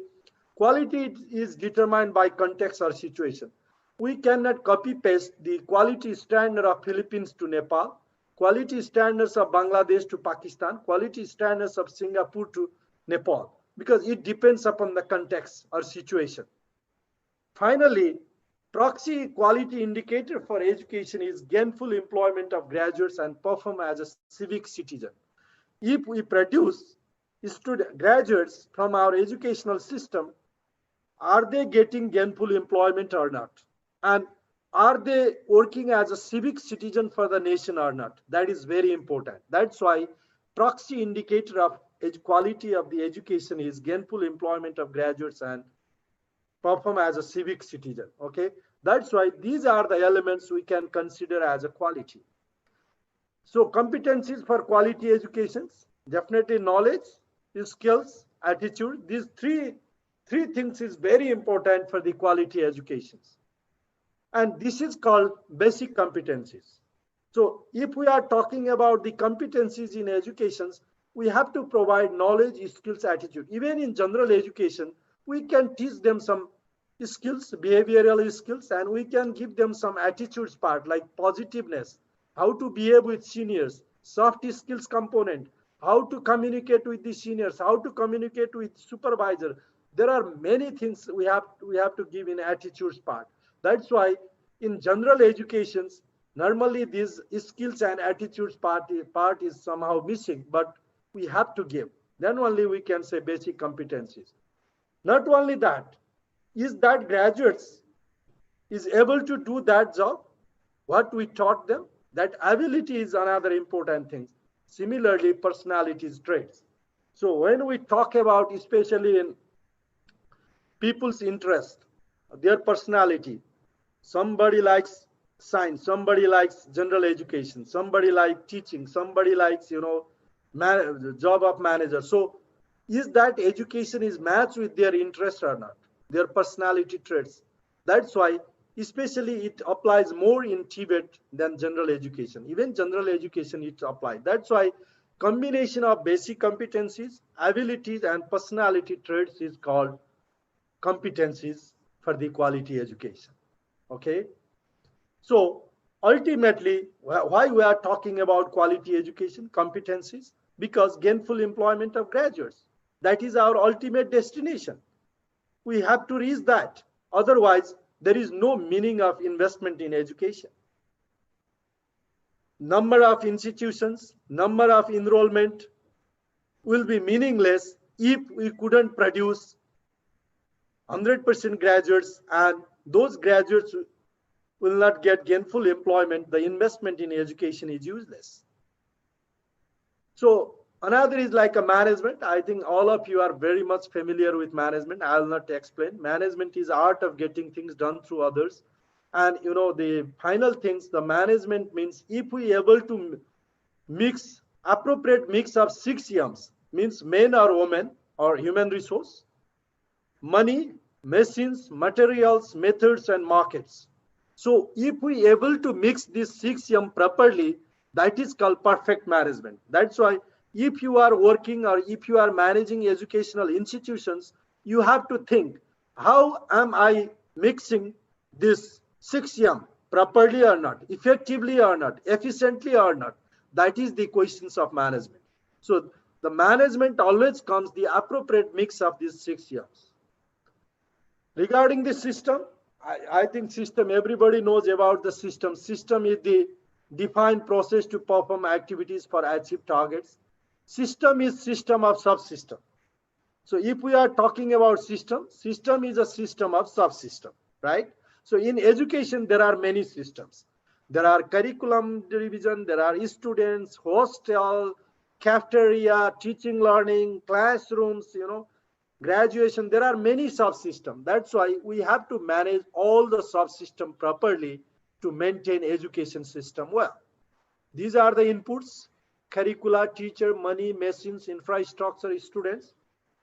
quality is determined by context or situation. We cannot copy paste the quality standard of Philippines to Nepal, quality standards of Bangladesh to Pakistan, quality standards of Singapore to Nepal, because it depends upon the context or situation. Finally, proxy quality indicator for education is gainful employment of graduates and perform as a civic citizen. If we produce graduates from our educational system, are they getting gainful employment or not? And are they working as a civic citizen for the nation or not? That is very important. That's why proxy indicator of quality of the education is gainful employment of graduates and perform as a civic citizen. Okay, that's why these are the elements we can consider as a quality. So competencies for quality educations, definitely knowledge, skills, attitude. These three things is very important for the quality educations. And this is called basic competencies. So if we are talking about the competencies in educations, we have to provide knowledge, skills, attitude. Even in general education, we can teach them some skills, behavioral skills, and we can give them some attitudes part like positiveness, how to behave with seniors, soft skills component, how to communicate with the seniors, how to communicate with supervisor. There are many things we have to give in attitudes part. That's why in general educations, normally these skills and attitudes part is somehow missing, but we have to give. Then only we can say basic competencies. Not only that, is that graduates is able to do that job, what we taught them. That ability is another important thing. Similarly, personality traits. So when we talk about, especially in people's interest, their personality, somebody likes science, somebody likes general education, somebody likes teaching, somebody likes job of manager. So is that education is matched with their interest or not, their personality traits? That's why especially it applies more in Tibet than general education. Even general education it applies. That's why combination of basic competencies, abilities, and personality traits is called competencies for the quality education. Okay, so ultimately, why we are talking about quality education competencies? Because gainful employment of graduates, that is our ultimate destination. We have to reach that. Otherwise, there is no meaning of investment in education. Number of institutions, number of enrollment will be meaningless if we couldn't produce 100% graduates, and those graduates will not get gainful employment. The investment in education is useless. So Another is like a management. I think all of you are very much familiar with management. I'll not explain. Management is art of getting things done through others. And you know, the final things, the management means if we able to mix appropriate mix of 6 M's, means men or women or human resource, money, machines, materials, methods, and markets. So if we able to mix this 6M properly, that is called perfect management. That's why if you are working or if you are managing educational institutions, you have to think, how am I mixing this 6M properly or not, effectively or not, efficiently or not? That is the questions of management. So the management always comes the appropriate mix of these 6M's. Regarding the system, I think system, everybody knows about the system. System is the defined process to perform activities for achieve targets. System is system of subsystem. So if we are talking about system, system is a system of subsystem, right? So in education, there are many systems. There are curriculum division, there are students, hostel, cafeteria, teaching, learning, classrooms, you know, graduation. There are many subsystems. That's why we have to manage all the subsystem properly to maintain education system well. These are the inputs: curricula, teacher, money, machines, infrastructure, students.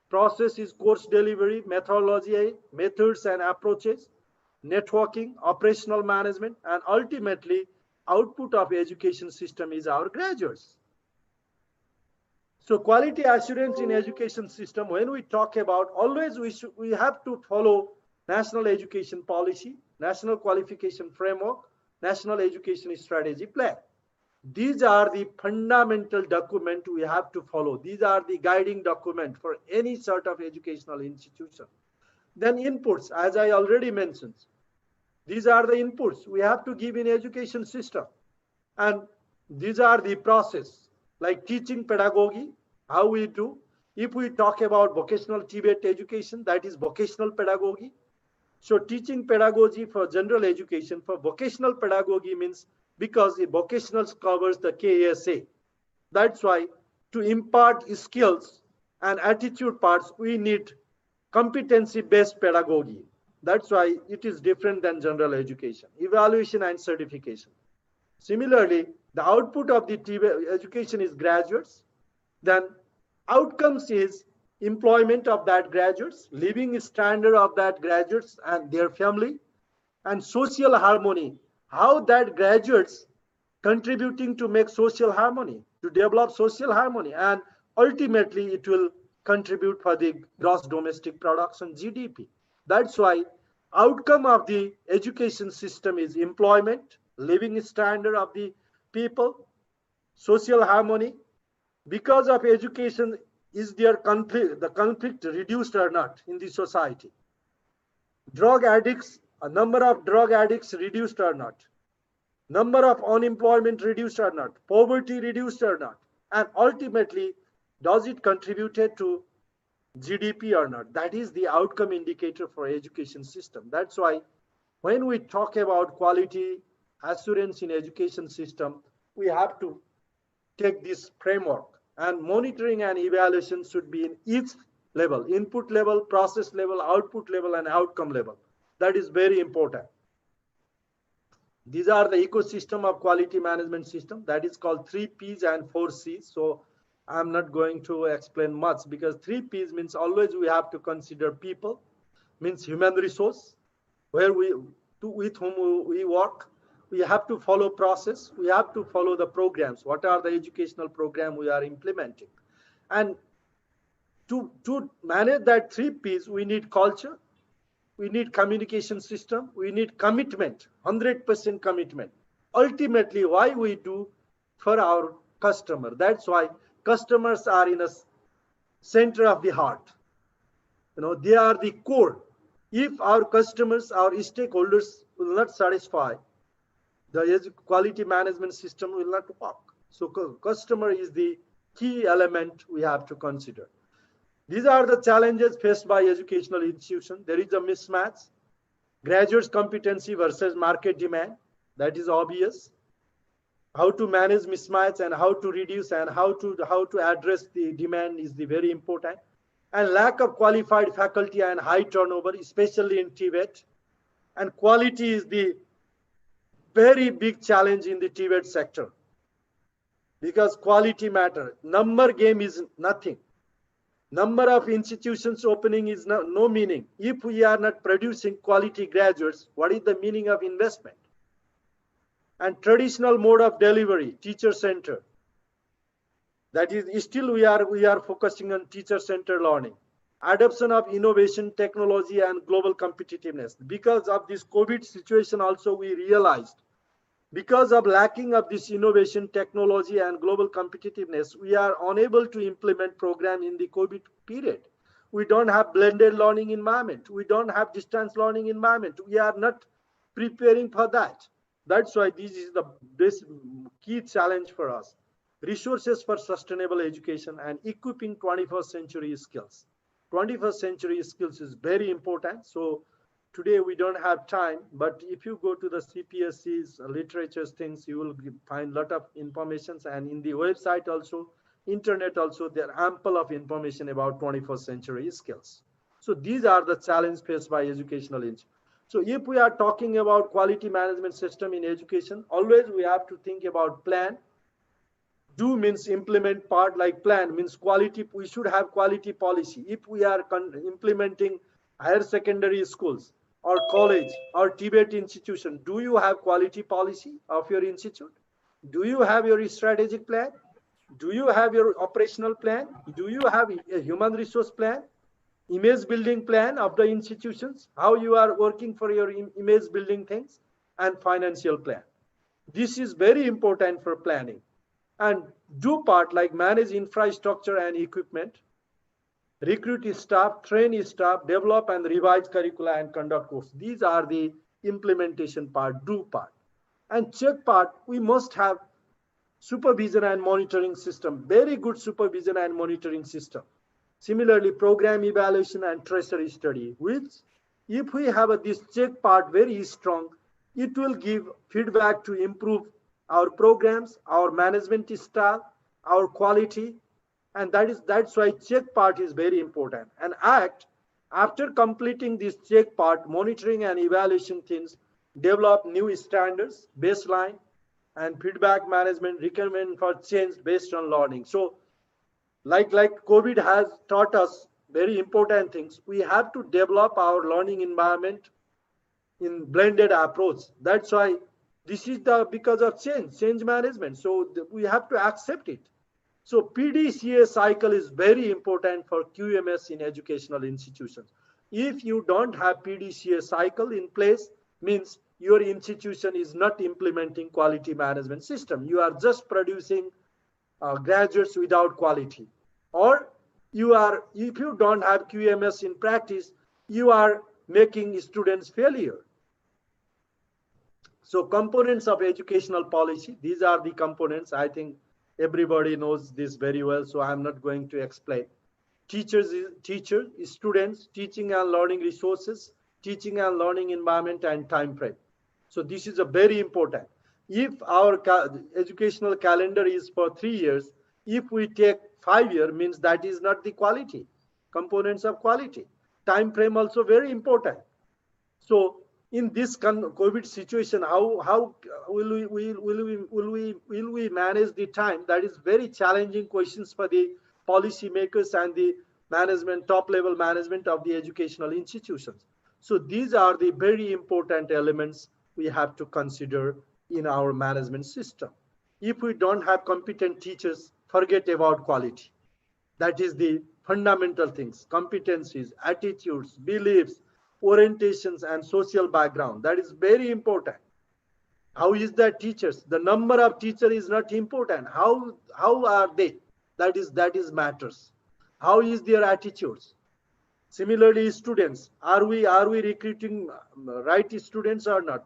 Process is course delivery, methodology, methods and approaches, networking, operational management, and ultimately output of education system is our graduates. So quality assurance in education system, when we talk about, always we have to follow national education policy, national qualification framework, national education strategy plan. These are the fundamental document we have to follow. These are the guiding document for any sort of educational institution. Then inputs, as I already mentioned, these are the inputs we have to give in education system. And these are the process, like teaching pedagogy, how we do. If we talk about vocational TVET education, that is vocational pedagogy. So teaching pedagogy for general education, for vocational pedagogy means, because the vocational covers the KSA. That's why to impart skills and attitude parts, we need competency-based pedagogy. That's why it is different than general education. Evaluation and certification. Similarly, the output of the education is graduates. Then outcomes is employment of that graduates, living standard of that graduates and their family, and social harmony, how that graduates contributing to make social harmony, to develop social harmony, and ultimately it will contribute for the gross domestic production, GDP. That's why outcome of the education system is employment, living standard of the people, social harmony. Because of education, is there conflict, the conflict reduced or not in the society? Drug addicts, a number of drug addicts reduced or not? Number of unemployment reduced or not? Poverty reduced or not? And ultimately, does it contribute to GDP or not? That is the outcome indicator for education system. That's why when we talk about quality assurance in education system, we have to take this framework, and monitoring and evaluation should be in each level: input level, process level, output level, and outcome level. That is very important. These are the ecosystem of quality management system. That is called 3 P's and 4 C's. So I'm not going to explain much, because 3 P's means always we have to consider people, means human resource, where with whom we work. We have to follow process. We have to follow the programs. What are the educational program we are implementing? And to manage that 3 P's, we need culture, we need communication system, we need commitment, 100% commitment. Ultimately, why we do for our customer. That's why customers are in a center of the heart. You know, they are the core. If our customers, our stakeholders will not satisfy, the quality management system will not work. So customer is the key element we have to consider. These are the challenges faced by educational institutions. There is a mismatch. Graduates' competency versus market demand. That is obvious. How to manage mismatch and how to reduce and how to address the demand is the very important. And lack of qualified faculty and high turnover, especially in Tibet. And quality is the very big challenge in the Tibet sector, because quality matter. Number game is nothing. Number of institutions opening is no meaning. If we are not producing quality graduates, what is the meaning of investment? And traditional mode of delivery, teacher center. That is still we are focusing on teacher center learning. Adoption of innovation, technology, and global competitiveness. Because of this COVID situation also we realized, because of lacking of this innovation, technology, and global competitiveness, we are unable to implement program in the COVID period. We don't have blended learning environment. We don't have distance learning environment. We are not preparing for that. That's why this is this key challenge for us. Resources for sustainable education and equipping 21st century skills. 21st century skills is very important. So today we don't have time, but if you go to the CPSC's literatures things, you will find a lot of information, and in the website also, internet also, there are ample of information about 21st century skills. So these are the challenges faced by educational institutions. So if we are talking about quality management system in education, always we have to think about plan. Do means implement part, like plan means quality. We should have quality policy. If we are implementing higher secondary schools or college or Tibet institution, do you have quality policy of your institute? Do you have your strategic plan? Do you have your operational plan? Do you have a human resource plan? Image building plan of the institutions? How you are working for your image building things? And financial plan. This is very important for planning. And do part like manage infrastructure and equipment, recruit staff, train staff, develop and revise curricula and conduct courses. These are the implementation part, do part. And check part, we must have supervision and monitoring system, very good supervision and monitoring system. Similarly, program evaluation and treasury study, which if we have this check part very strong, it will give feedback to improve our programs, our management style, our quality, and that's why check part is very important. And after completing this check part, monitoring and evaluation things, develop new standards, baseline, and feedback management, recommend for change based on learning. So, like COVID has taught us very important things. We have to develop our learning environment in blended approach. That's why this is because of change management. So we have to accept it. So PDCA cycle is very important for QMS in educational institutions. If you don't have PDCA cycle in place, means your institution is not implementing quality management system. You are just producing graduates without quality. Or if you don't have QMS in practice, you are making students failure. So components of educational policy, these are the components. I think everybody knows this very well, so I'm not going to explain. Teachers, students, teaching and learning resources, teaching and learning environment, and time frame. So this is a very important. If our educational calendar is for 3 years, if we take 5 years, means that is not the quality. Components of quality. Time frame also very important. So in this COVID situation, how will we manage the time? That is very challenging questions for the policymakers and the management, top level management of the educational institutions. So these are the very important elements we have to consider in our management system. If we don't have competent teachers, forget about quality. That is the fundamental things, competencies, attitudes, beliefs, orientations, and social background. That is very important. How is that teachers? The number of teachers is not important. How are they? That is matters. How is their attitudes? Similarly, students, are we recruiting right students or not?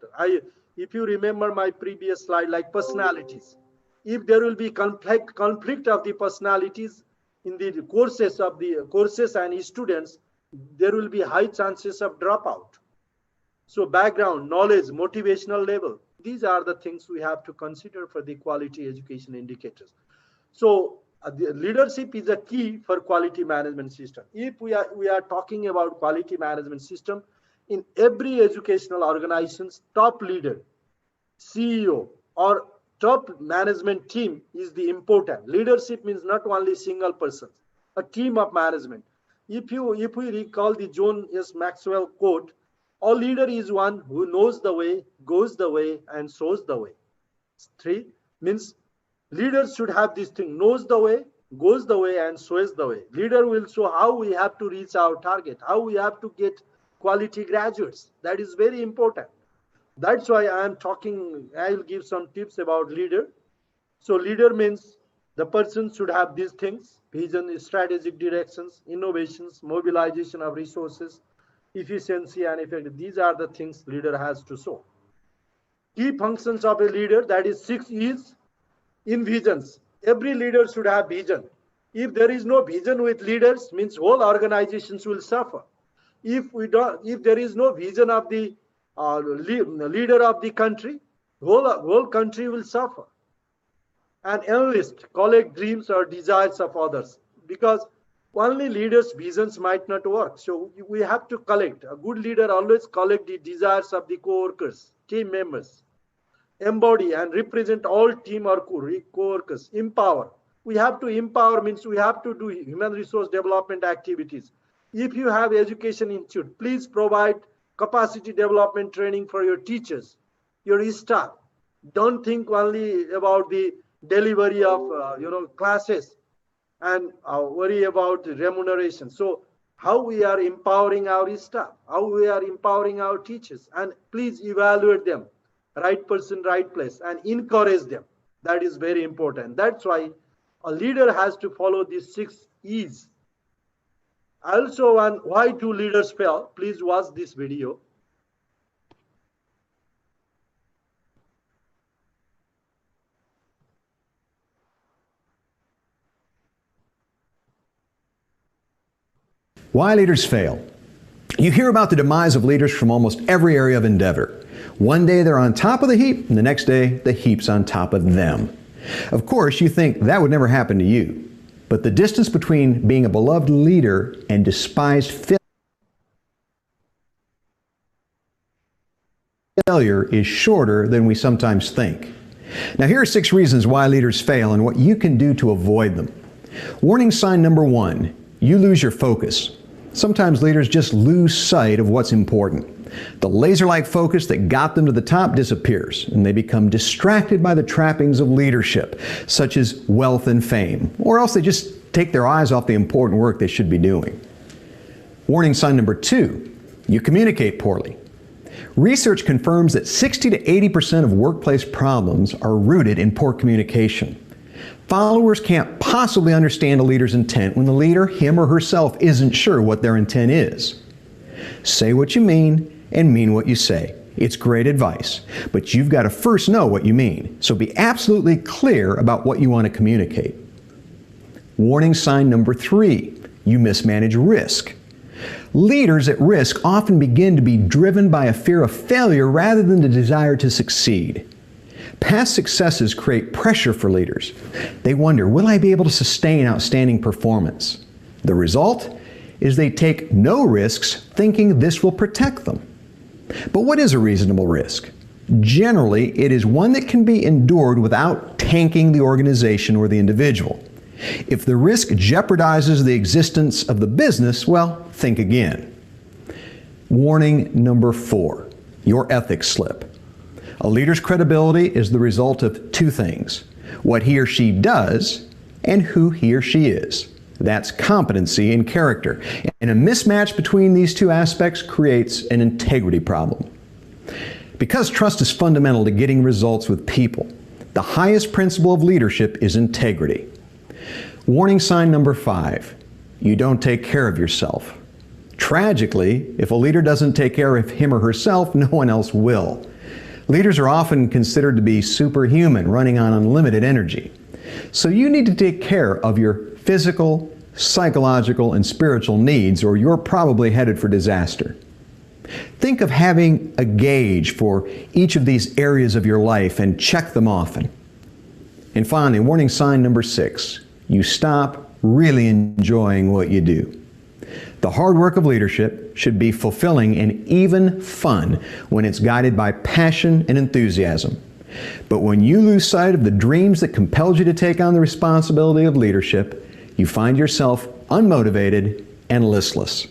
If you remember my previous slide, like personalities, if there will be conflict of the personalities in the courses and students, there will be high chances of dropout. So background, knowledge, motivational level, These are the things we have to consider for the quality education indicators. So the leadership is a key for quality management system. If we are talking about quality management system, in every educational organization's top leader, CEO, or top management team is the important. Leadership means not only single person, a team of management. If we recall the John S. Maxwell quote, "A leader is one who knows the way, goes the way, and shows the way." 3 means leaders should have this thing: knows the way, goes the way, and shows the way. Leader will show how we have to reach our target, how we have to get quality graduates. That is very important. That's why I am talking, I will give some tips about leader. So leader means the person should have these things: vision, strategic directions, innovations, mobilization of resources, efficiency, and effect. These are the things leader has to show. Key functions of a leader, that is 6 E's in visions. Every leader should have vision. If there is no vision with leaders, means whole organizations will suffer. If there is no vision of the leader of the country, whole country will suffer. And enlist, collect dreams or desires of others, because only leaders' visions might not work. So we have to collect. A good leader always collect the desires of the co-workers, team members. Embody and represent all team or co-workers. Empower. We have to empower, means we have to do human resource development activities. If you have education institute, please provide capacity development training for your teachers, your staff. Don't think only about the delivery of classes and worry about remuneration. So how we are empowering our staff, how we are empowering our teachers, and please evaluate them, right person, right place, and encourage them. That is very important. That's why a leader has to follow these 6 E's. Also, on why do leaders fail, please watch this video. Why leaders fail. You hear about the demise of leaders from almost every area of endeavor. One day they're on top of the heap, and the next day the heap's on top of them. Of course, you think that would never happen to you. But the distance between being a beloved leader and despised failure is shorter than we sometimes think. Now here are 6 reasons why leaders fail and what you can do to avoid them. Warning sign number 1, you lose your focus. Sometimes leaders just lose sight of what's important. The laser-like focus that got them to the top disappears, and they become distracted by the trappings of leadership, such as wealth and fame, or else they just take their eyes off the important work they should be doing. Warning sign number 2, you communicate poorly. Research confirms that 60 to 80% of workplace problems are rooted in poor communication. Followers can't possibly understand a leader's intent when the leader, him or herself, isn't sure what their intent is. Say what you mean and mean what you say. It's great advice, but you've got to first know what you mean. So be absolutely clear about what you want to communicate. Warning sign number 3, you mismanage risk. Leaders at risk often begin to be driven by a fear of failure rather than the desire to succeed. Past successes create pressure for leaders. They wonder, will I be able to sustain outstanding performance? The result is they take no risks thinking this will protect them. But what is a reasonable risk? Generally, it is one that can be endured without tanking the organization or the individual. If the risk jeopardizes the existence of the business, well, think again. Warning number 4, your ethics slip. A leader's credibility is the result of 2 things: what he or she does and who he or she is. That's competency and character. And a mismatch between these 2 aspects creates an integrity problem. Because trust is fundamental to getting results with people, the highest principle of leadership is integrity. Warning sign number 5, you don't take care of yourself. Tragically, if a leader doesn't take care of him or herself, no one else will. Leaders are often considered to be superhuman, running on unlimited energy. So you need to take care of your physical, psychological, and spiritual needs, or you're probably headed for disaster. Think of having a gauge for each of these areas of your life and check them often. And finally, warning sign number 6, you stop really enjoying what you do. The hard work of leadership should be fulfilling and even fun when it's guided by passion and enthusiasm. But when you lose sight of the dreams that compelled you to take on the responsibility of leadership, you find yourself unmotivated and listless.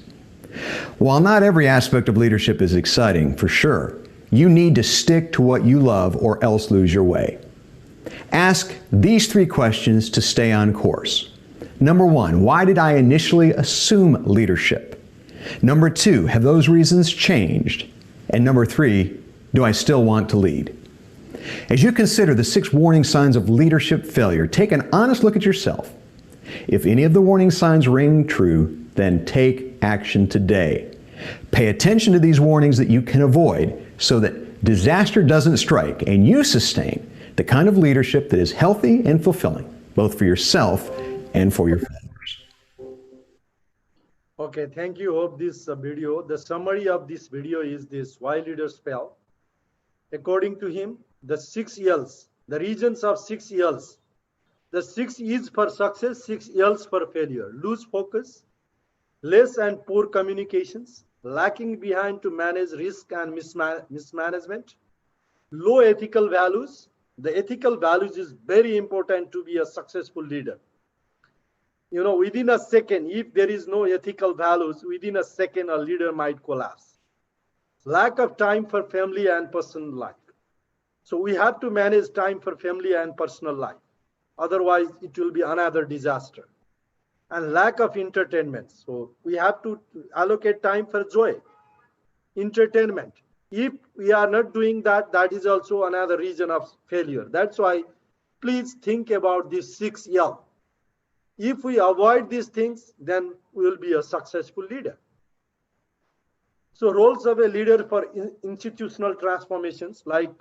While not every aspect of leadership is exciting, for sure, you need to stick to what you love or else lose your way. Ask these 3 questions to stay on course. Number 1, why did I initially assume leadership? Number 2, have those reasons changed? And number 3, do I still want to lead? As you consider the 6 warning signs of leadership failure, take an honest look at yourself. If any of the warning signs ring true, then take action today. Pay attention to these warnings that you can avoid so that disaster doesn't strike and you sustain the kind of leadership that is healthy and fulfilling, both for yourself and for your followers. Okay, thank you. Hope this video, the summary of this video is this: why leaders fail. According to him, the 6 L's, the regions of 6 L's. The 6 E's for success, 6 L's for failure: lose focus, less and poor communications, lacking behind to manage risk and mismanagement, low ethical values. The ethical values is very important to be a successful leader. You know, within a second, if there is no ethical values, within a second, a leader might collapse. Lack of time for family and personal life. So we have to manage time for family and personal life. Otherwise, it will be another disaster. And lack of entertainment. So we have to allocate time for joy, entertainment. If we are not doing that, that is also another reason of failure. That's why please think about these 6 L. If we avoid these things, then we will be a successful leader. So roles of a leader for institutional transformations, like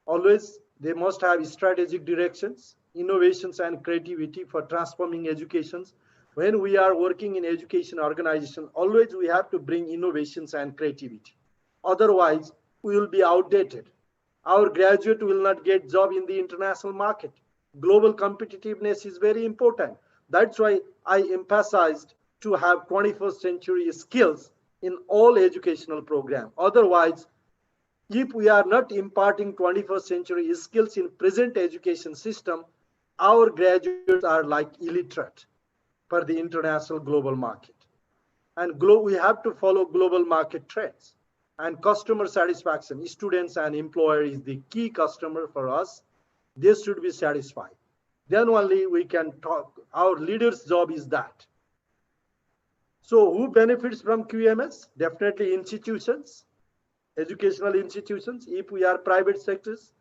always, they must have strategic directions, innovations and creativity for transforming educations. When we are working in education organization, always we have to bring innovations and creativity. Otherwise, we will be outdated. Our graduate will not get job in the international market. Global competitiveness is very important. That's why I emphasized to have 21st century skills in all educational programs. Otherwise, if we are not imparting 21st century skills in present education system, our graduates are like illiterate for the international global market. And we have to follow global market trends. And customer satisfaction, students and employer is the key customer for us. They should be satisfied. Then only we can talk. Our leader's job is that. So who benefits from QMS? Definitely institutions, educational institutions. If we are private sectors,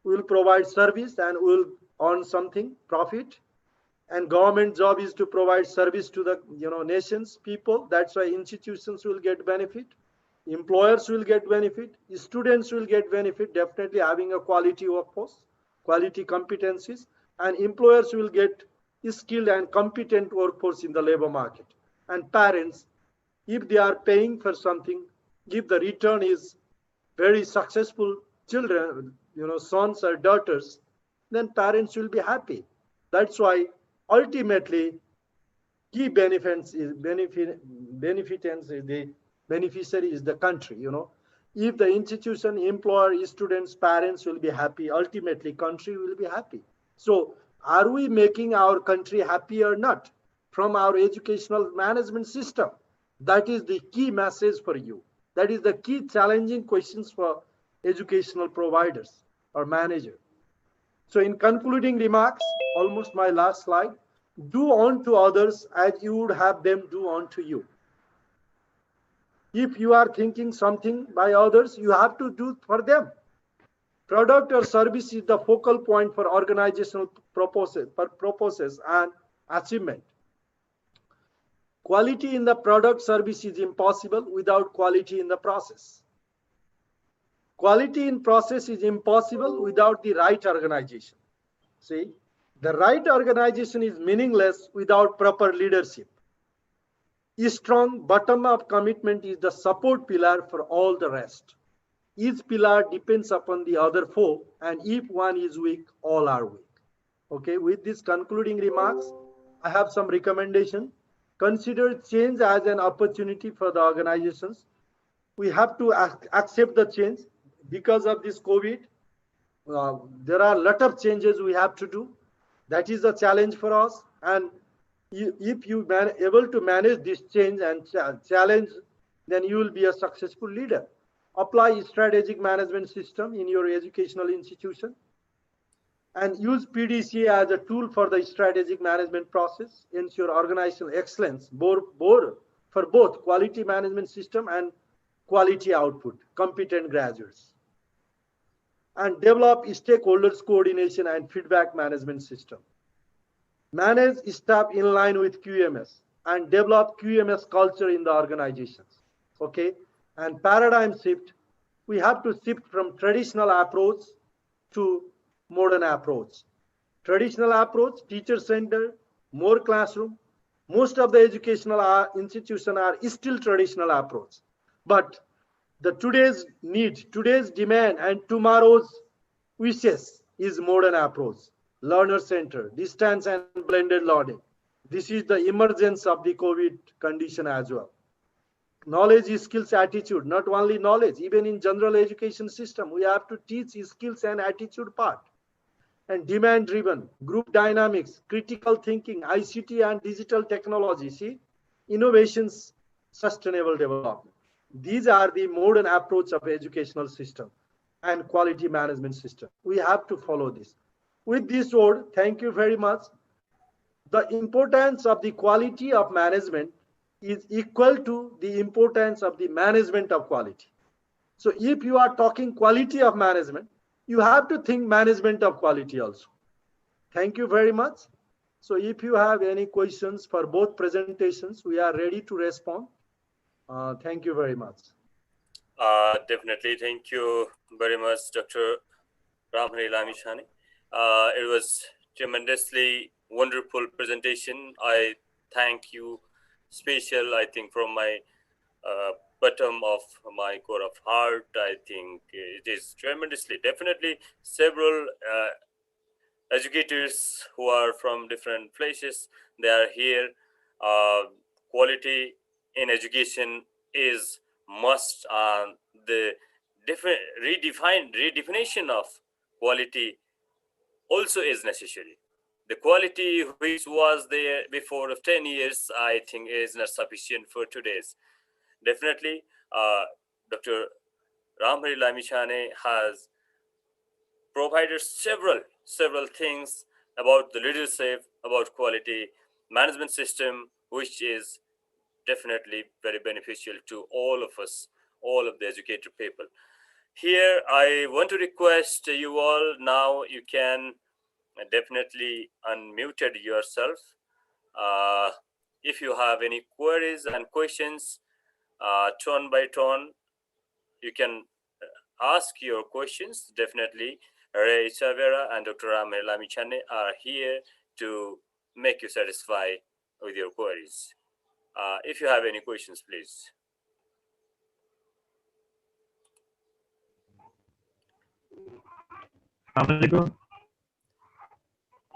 we will provide service and we will earn something, profit. And government job is to provide service to the nations, people. That's why institutions will get benefit. Employers will get benefit. Students will get benefit. Definitely having a quality workforce, quality competencies. And employers will get skilled and competent workforce in the labor market. And parents, if they are paying for something, if the return is very successful children, sons or daughters, then parents will be happy. That's why ultimately key beneficiary is the country. If the institution, employer, students, parents will be happy, ultimately country will be happy. So are we making our country happy or not from our educational management system? That is the key message for you. That is the key challenging questions for educational providers or managers. So in concluding remarks, almost my last slide, do unto others as you would have them do unto you. If you are thinking something by others, you have to do for them. Product or service is the focal point for organizational purposes and achievement. Quality in the product service is impossible without quality in the process. Quality in process is impossible without the right organization. See, the right organization is meaningless without proper leadership. A strong bottom-up commitment is the support pillar for all the rest. Each pillar depends upon the other four, and if one is weak, all are weak. Okay, with these concluding remarks, I have some recommendation. Consider change as an opportunity for the organizations. We have to accept the change because of this COVID. There are a lot of changes we have to do. That is a challenge for us. And if you are able to manage this change and challenge, then you will be a successful leader. Apply strategic management system in your educational institution and use PDCA as a tool for the strategic management process. Ensure organizational excellence for both quality management system and quality output, competent graduates. And develop stakeholders coordination and feedback management system. Manage staff in line with QMS and develop QMS culture in the organizations. Okay, and paradigm shift. We have to shift from traditional approach to modern approach. Traditional approach, teacher centered, more classroom. Most of the educational institutions are still traditional approach, but the today's need, today's demand, and tomorrow's wishes is modern approach. Learner center, distance and blended learning. This is the emergence of the COVID condition as well. Knowledge is skills attitude, not only knowledge, even in general education system, we have to teach skills and attitude part. And demand driven, group dynamics, critical thinking, ICT and digital technology, see, innovations, sustainable development. These are the modern approach of educational system and quality management system. We have to follow this. With this word, thank you very much. The importance of the quality of management is equal to the importance of the management of quality. So if you are talking quality of management, you have to think management of quality also. Thank you very much. So if you have any questions for both presentations, we are ready to respond. Thank you very much. Definitely. Thank you very much, Dr. Ramhari Lamishani. It was tremendously wonderful presentation. I thank you special, I think, from my bottom of my core of heart. I think it is tremendously, definitely several educators who are from different places, they are here. Quality in education is must. The different redefinition of quality also is necessary. The quality which was there before of 10 years, I think, is not sufficient for today's. Definitely, Dr. Ramhari Lamishane has provided several things about the leadership, about quality management system, which is definitely very beneficial to all of us, all of the educated people. Here, I want to request you all now, you can definitely unmute yourself. If you have any queries and questions, turn by turn, you can ask your questions. Definitely, Ray Chavera and Dr. Ramhari Lamishane are here to make you satisfied with your queries. If you have any questions, please.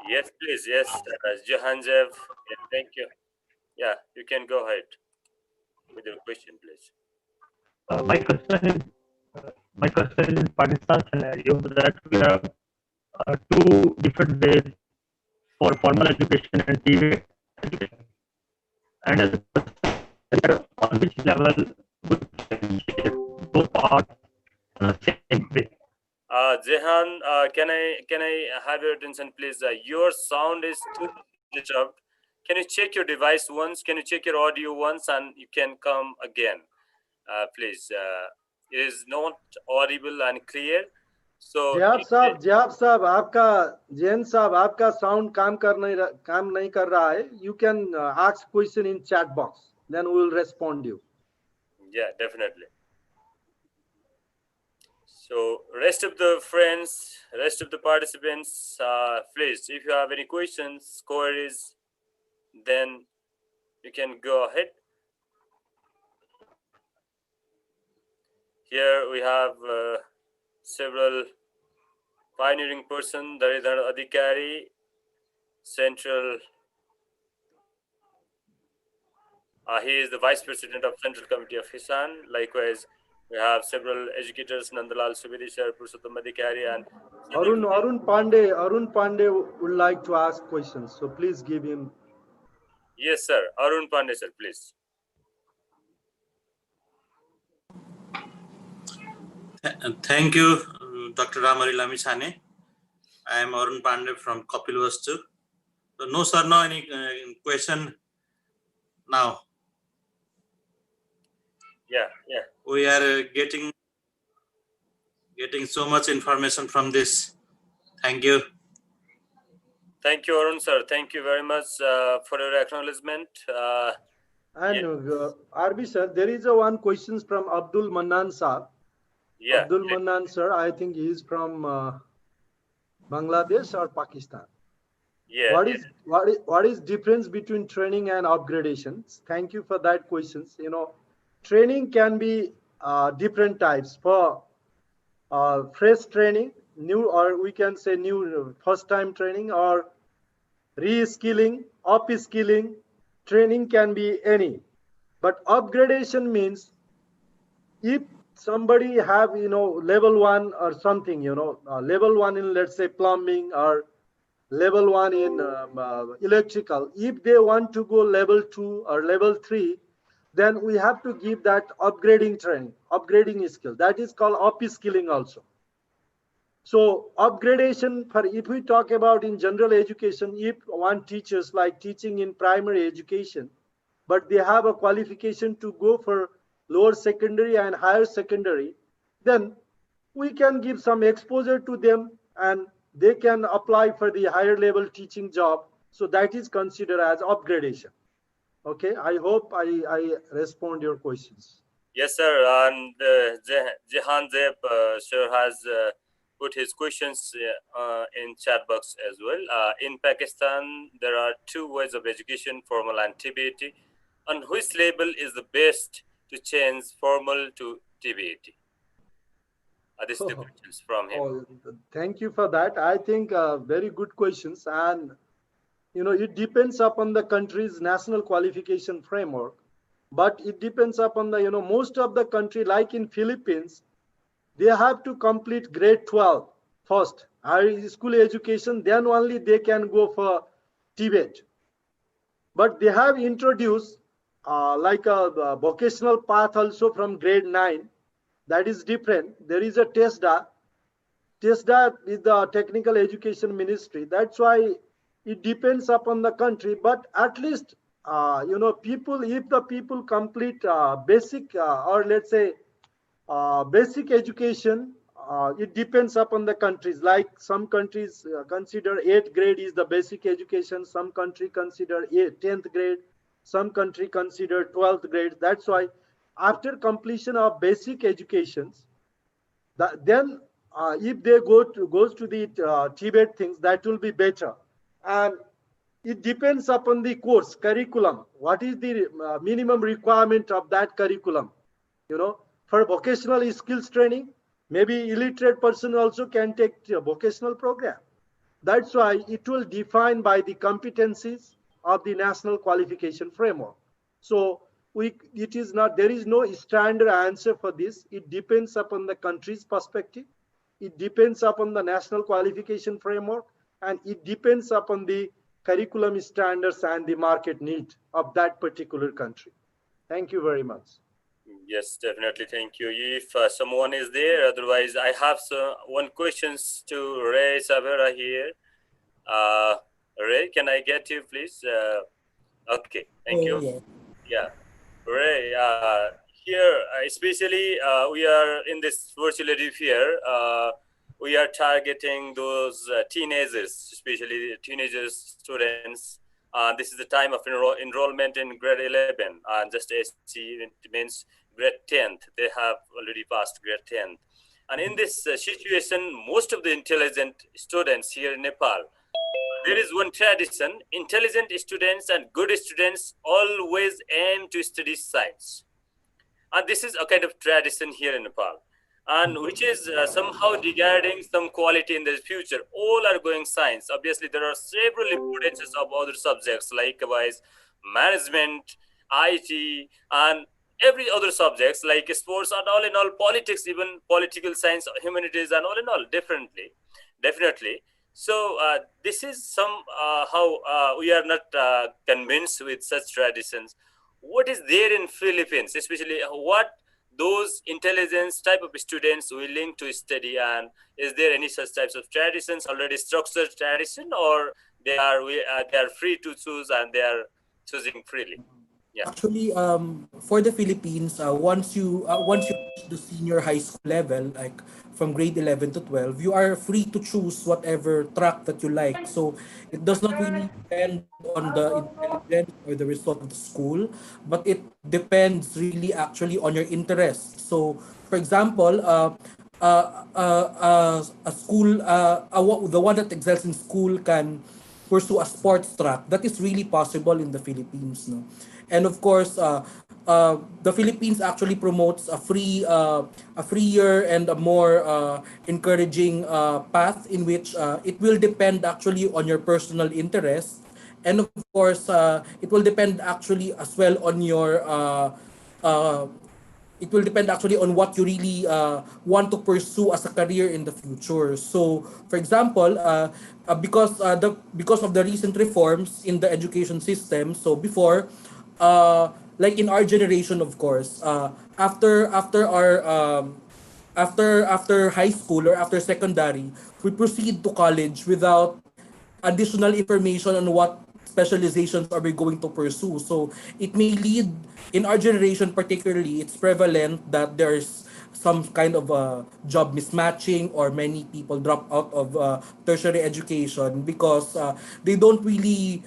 Yes, please. Yes, Jahanjev. Yeah, thank you. Yeah, you can go ahead with your question, please. My concern is Pakistan scenario that we have two different ways for formal education and TVET education, and as on which level would both are same way. Jehan, can I have your attention, please? Your sound is too disturbed. Can you check your device once? Can you check your audio once, and you can come again, please? It is not audible and clear. So जयाब साहब आपका जैन साहब आपका sound काम नहीं कर रहा है. You can ask question in chat box, then we will respond you. Yeah, definitely. So rest of the friends, rest of the participants, please, if you have any questions, queries, then you can go ahead. Here we have several pioneering person. Daridhar Adhikari, Central. He is the Vice President of Central Committee of Hisan. Likewise, we have several educators, Nandalal Subedi sir, Purushottam Adhikari, and Arun Pandey would like to ask questions, so please give him. yes, sir. Arun Pandey, sir, please. Thank you, Dr. Ramari Lamisane. I am Arun Pandey from Kapilvastu. So, no, sir, no any question now. Yeah. We are getting so much information from this. Thank you. Thank you, Arun, sir. Thank you very much for your acknowledgement. RB sir, there is one question from Abdul Mannan sir. Yeah. Abdul Mannan sir, I think he is from Bangladesh or Pakistan. Yeah. What is difference between training and upgradations? Thank you for that questions. Training can be different types. For fresh training, new, or we can say new first time training, or re-skilling, up-skilling. Training can be any, but upgradation means if somebody have level 1 or something, level 1 in, let's say, plumbing, or level 1 in electrical, if they want to go level 2 or level 3, then we have to give that upgrading training, upgrading skill. That is called up-skilling also. So upgradation, for if we talk about in general education, if one teachers like teaching in primary education, but they have a qualification to go for lower secondary and higher secondary, then we can give some exposure to them and they can apply for the higher level teaching job. So that is considered as upgradation. Okay, I hope I respond your questions. Yes, sir. And Jehan Zeb sir has put his questions in chat box as well. In Pakistan, there are two ways of education, formal and TBAT. On which label is the best to change formal to TBAT? These are the questions from him. Thank you for that. I think very good questions. And, it depends upon the country's national qualification framework. But it depends upon the, most of the country, like in Philippines, they have to complete grade 12 first, higher school education, then only they can go for TBAT. But they have introduced like a vocational path also from grade 9. That is different. There is a TESDA. TESDA is the Technical Education Ministry. That's why it depends upon the country. But at least, people, if the people complete basic or let's say basic education, it depends upon the countries. Like some countries consider 8th grade is the basic education. Some country consider 10th grade. Some country consider 12th grade. That's why after completion of basic educations, then if they goes to the TBAT things, that will be better. And it depends upon the course curriculum. What is the minimum requirement of that curriculum? For vocational skills training, maybe illiterate person also can take a vocational program. That's why it will define by the competencies of the national qualification framework. So there is no standard answer for this. It depends upon the country's perspective. It depends upon the national qualification framework, and it depends upon the curriculum standards and the market need of that particular country. Thank you very much. Yes, definitely. Thank you. If someone is there, otherwise I have one questions to Ray Savera here. Ray, can I get you, please? Okay, thank you. Yeah. Yeah, Ray, here, especially we are in this virtual fair, we are targeting those teenagers, especially teenagers, students. This is the time of enrollment in grade 11, just as it means grade 10th. They have already passed grade 10th. And in this situation, most of the intelligent students here in Nepal, there is one tradition: intelligent students and good students always aim to study science. And this is a kind of tradition here in Nepal, and which is somehow regarding some quality in the future. All are going science. Obviously, there are several importances of other subjects, likewise management, IT, and every other subjects like sports and all in all, politics, even political science, humanities, and all in all, differently, definitely. So this is some how we are not convinced with such traditions. What is there in Philippines, especially what those intelligence type of students willing to study, and is there any such types of traditions already structured tradition, or they are free to choose and they are choosing freely? Yeah. Actually, for the Philippines, once you reach the senior high school level, like from grade 11 to 12, you are free to choose whatever track that you like. So it does not really depend on the intelligence or the result of the school, but it depends really actually on your interest. So, for example, a school, the one that excels in school can pursue a sports track. That is really possible in the Philippines, no? And of course, the Philippines actually promotes a freer and a more encouraging path in which it will depend actually on your personal interest, and of course, it will depend actually as well on your uh, it will depend actually on what you really want to pursue as a career in the future. So, for example, because of the recent reforms in the education system, so before, like in our generation, of course, after high school or after secondary, we proceed to college without additional information on what specializations are we going to pursue. So it may lead, in our generation particularly, it's prevalent that there's some kind of job mismatching, or many people drop out of tertiary education because they don't really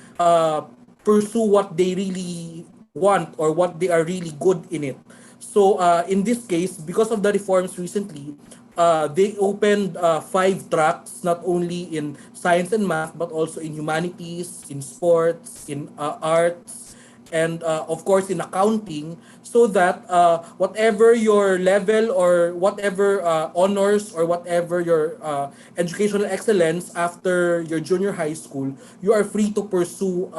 pursue what they really want or what they are really good in it. So in this case, because of the reforms recently, they opened 5 tracks, not only in science and math, but also in humanities, in sports, in arts, and of course in accounting, so that whatever your level or whatever honors or whatever your educational excellence after your junior high school, you are free to pursue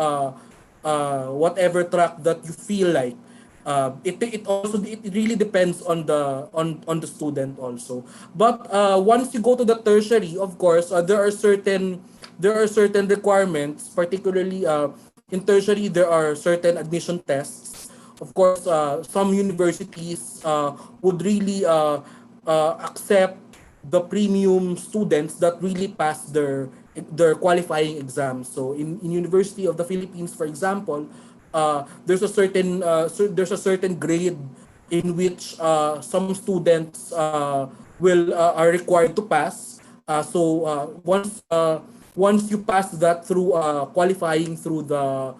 whatever track that you feel like. It really depends on the student also. But once you go to the tertiary, of course, there are certain requirements, particularly in tertiary there are certain admission tests. Of course, some universities would really accept the premium students that really pass their qualifying exams. So in University of the Philippines, for example, there's a certain grade in which some students will are required to pass. Once you pass that through qualifying through the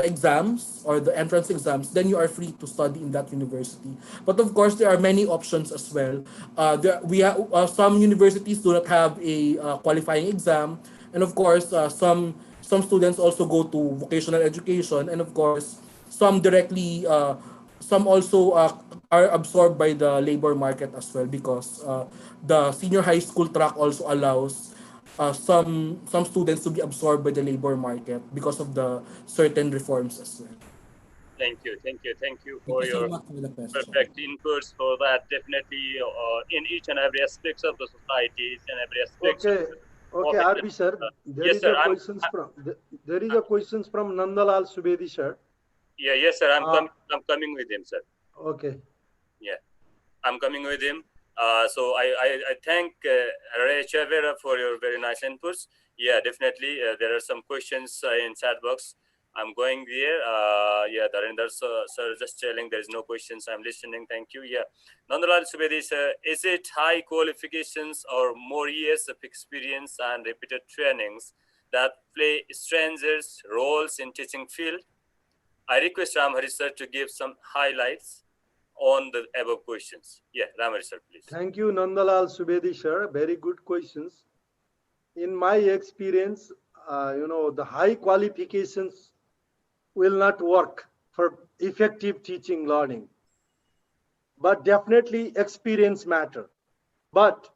exams or the entrance exams, then you are free to study in that university. But of course, there are many options as well. Some universities do not have a qualifying exam, and of course, some students also go to vocational education, and of course, some also are absorbed by the labor market as well, because the senior high school track also allows some students to be absorbed by the labor market because of the certain reforms as well. Thank you Thank for you so your much for the question. perfect inputs for that. Definitely, in each and every aspects of the society, each and every aspects Okay, of okay, it. RB sir. There Yes, is sir. a questions from there is a questions from Nandalal Subedi sir. Yeah, yes, sir. Uh, I'm coming with him, sir. okay. Yeah, I'm coming with him. So I thank Ray Chavera for your very nice inputs. Yeah, definitely. There are some questions in chat box. I'm going there. Yeah, Darinder sir just telling there is no questions. I'm listening. Thank you. Yeah. Nandalal Subedi sir, is it high qualifications or more years of experience and repeated trainings that play strangers roles in teaching field? I request Ramhari sir to give some highlights on the above questions. Yeah, Ramhari sir, please. Thank you, Nandalal Subedi sir. Very good questions. In my experience, the high qualifications will not work for effective teaching learning. but definitely experience matter. But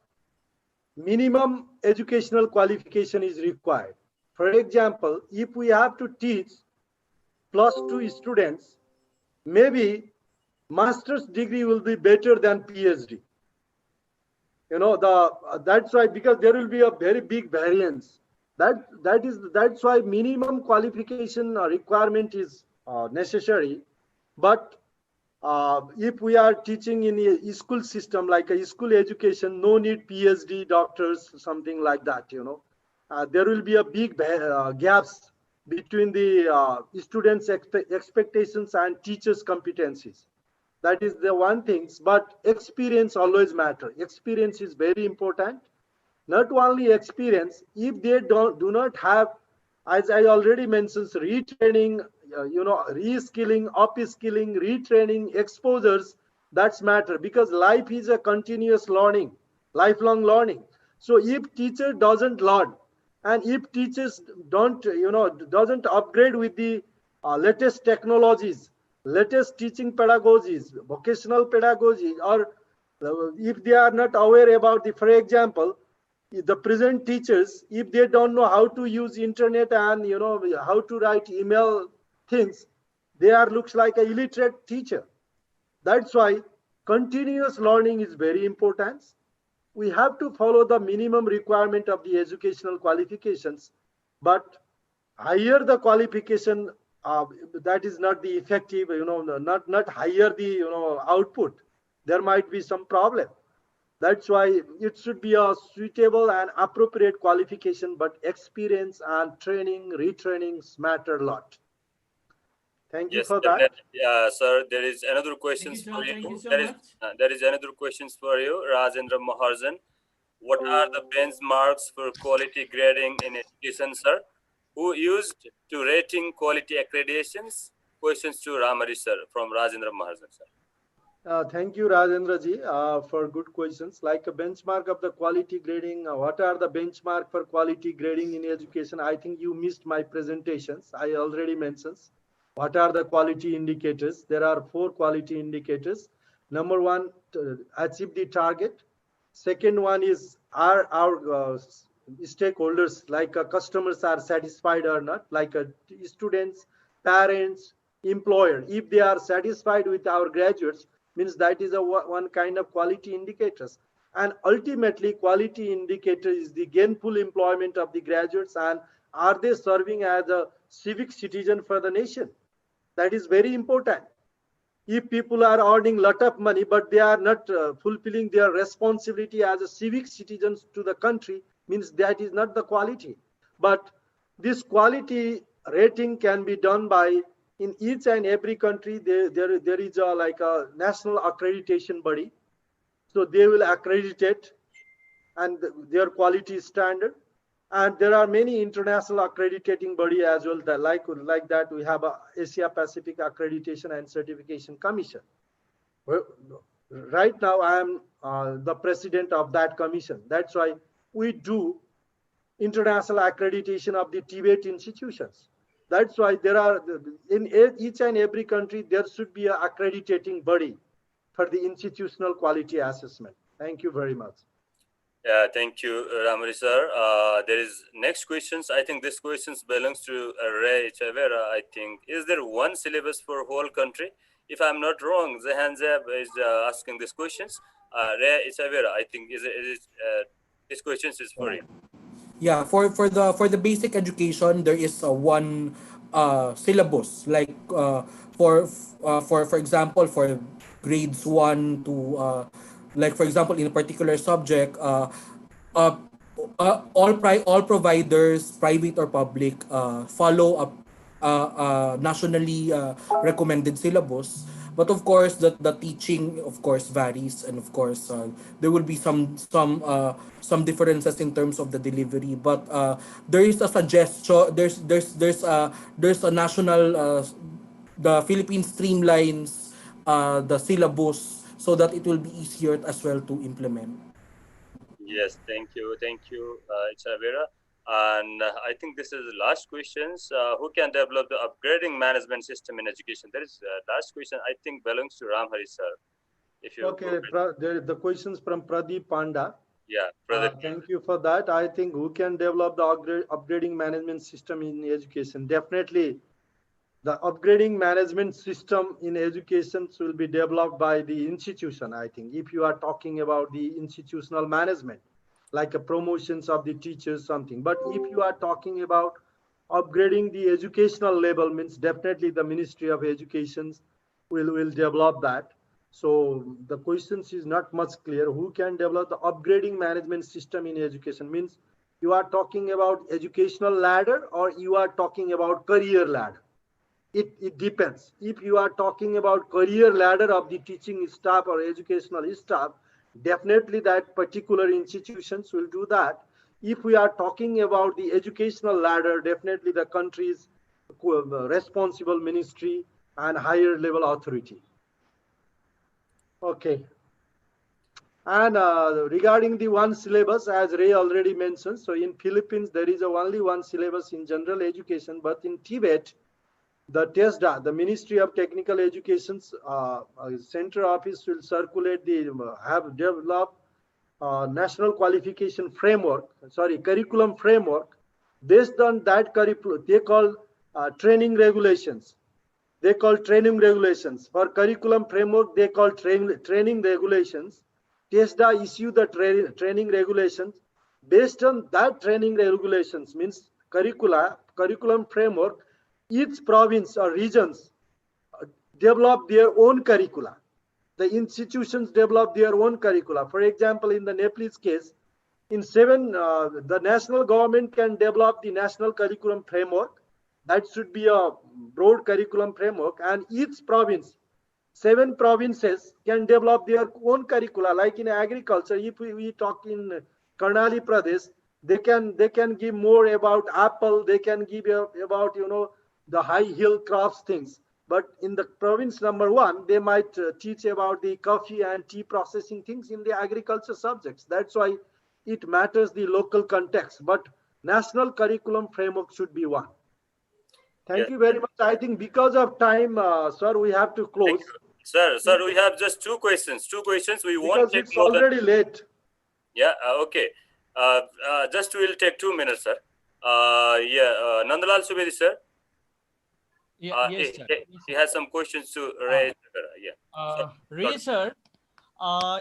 minimum educational qualification is required. For example, if we have to teach +2 students, maybe master's degree will be better than PhD. That's why, because there will be a very big variance. That's why minimum qualification requirement is necessary. But if we are teaching in a school system, like a school education, no need PhD doctors, something like that. There will be a big gaps between the students' expectations and teachers' competencies. That is the one thing. But experience always matter. Experience is very important. Not only experience, if they do not have, as I already mentioned, retraining, reskilling, upskilling, retraining, exposures, that's matter, because life is a continuous learning, lifelong learning. So if teacher doesn't learn, and if teachers doesn't upgrade with the latest technologies, latest teaching pedagogies, vocational pedagogy, or if they are not aware about the, for example, the present teachers, if they don't know how to use internet and how to write email things, they are looks like a illiterate teacher. That's why continuous learning is very important. We have to follow the minimum requirement of the educational qualifications, but higher the qualification, that is not the effective, not higher the output, there might be some problem. That's why it should be a suitable and appropriate qualification, but experience and training, retrainings matter a lot. Thank you Yes, for that. definitely, sir. There is another questions for you. Thank you so There is much. there is another questions for you, Rajendra Maharjan. What are the benchmarks for quality grading in education, sir? Who used to rating quality accreditations? Questions to Ramari, sir, from Rajendra Maharjan, sir. Thank you, Rajendra ji, for good questions. Like a benchmark of the quality grading, what are the benchmark for quality grading in education? I think you missed my presentations. I already mentioned. What are the quality indicators? There are 4 quality indicators. Number 1, to achieve the target. Second one is, are our stakeholders, like customers, are satisfied or not, like students, parents, employer. If they are satisfied with our graduates, means that is a one kind of quality indicators. And ultimately, quality indicator is the gainful employment of the graduates, and are they serving as a civic citizen for the nation? That is very important. If people are earning lot of money, but they are not fulfilling their responsibility as a civic citizens to the country, means that is not the quality. But this quality rating can be done by, in each and every country, there is like a national accreditation body. So they will accredit it, and their quality standard. And there are many international accrediting body as well, that like that we have a Asia Pacific Accreditation and Certification Commission. Well, right now I am the president of that commission. That's why we do international accreditation of the Tibet institutions. That's why there are, in each and every country, there should be an accrediting body for the institutional quality assessment. Thank you very much. Yeah, thank you, Ramari, sir. There is next questions. I think this questions belongs to Ray Chavera. I think, is there one syllabus for whole country? If I'm not wrong, Zahanzeb is asking these questions. Ray Chavera, I think, this questions is for you. Yeah, for the basic education, there is one syllabus, like for example, for grades 1 to like for example, in a particular subject, uh, all providers, private or public, follow up nationally recommended syllabus. But of course, the teaching of course varies, and of course there will be some differences in terms of the delivery. But there is a suggestion. There's a national the Philippines streamlines the syllabus so that it will be easier as well to implement. Yes, thank you, Chavera. And I think this is the last questions. Who can develop the upgrading management system in education? That is last question. I think belongs to Ramhari, sir. If you Okay, the questions from Pradeep Panda. yeah, brother. Thank you for that. I think who can develop the upgrading management system in education? Definitely, the upgrading management system in education will be developed by the institution. I think if you are talking about the institutional management, like a promotions of the teachers, something. But if you are talking about upgrading the educational level, means definitely the Ministry of Education will develop that. So the questions is not much clear. Who can develop the upgrading management system in education? Means you are talking about educational ladder or you are talking about career ladder. It depends. If you are talking about career ladder of the teaching staff or educational staff, definitely that particular institutions will do that. If we are talking about the educational ladder, definitely the country's responsible ministry and higher level authority. Okay. And regarding the one syllabus, as Ray already mentioned, so in Philippines, there is only one syllabus in general education, but in Tibet, the TESDA, the Ministry of Technical Education's center office will circulate have developed national qualification framework, curriculum framework. Based on that curriculum, they call training regulations. They call training regulations. For curriculum framework, they call training regulations. TESDA issue the training regulations. Based on that training regulations, means curriculum framework, each province or regions develop their own curricula. The institutions develop their own curricula. For example, in the Nepalese case, in the national government can develop the national curriculum framework. That should be a broad curriculum framework, and each province, 7 provinces can develop their own curricula. Like in agriculture, if we talk in Karnali Pradesh, they can give more about apple. They can give about the high hill crops things. But in the province number 1, they might teach about the coffee and tea processing things in the agriculture subjects. That's why it matters the local context. But national curriculum framework should be one. Thank you very much. I think because of time, sir, we have to close. Sir, we have just 2 questions. 2 questions. We won't take it's more already late. Yeah, okay. Just we'll take 2 minutes, sir. Nandalal Subedi, sir. Yes, sir. He has some questions to raise. Ray, sir,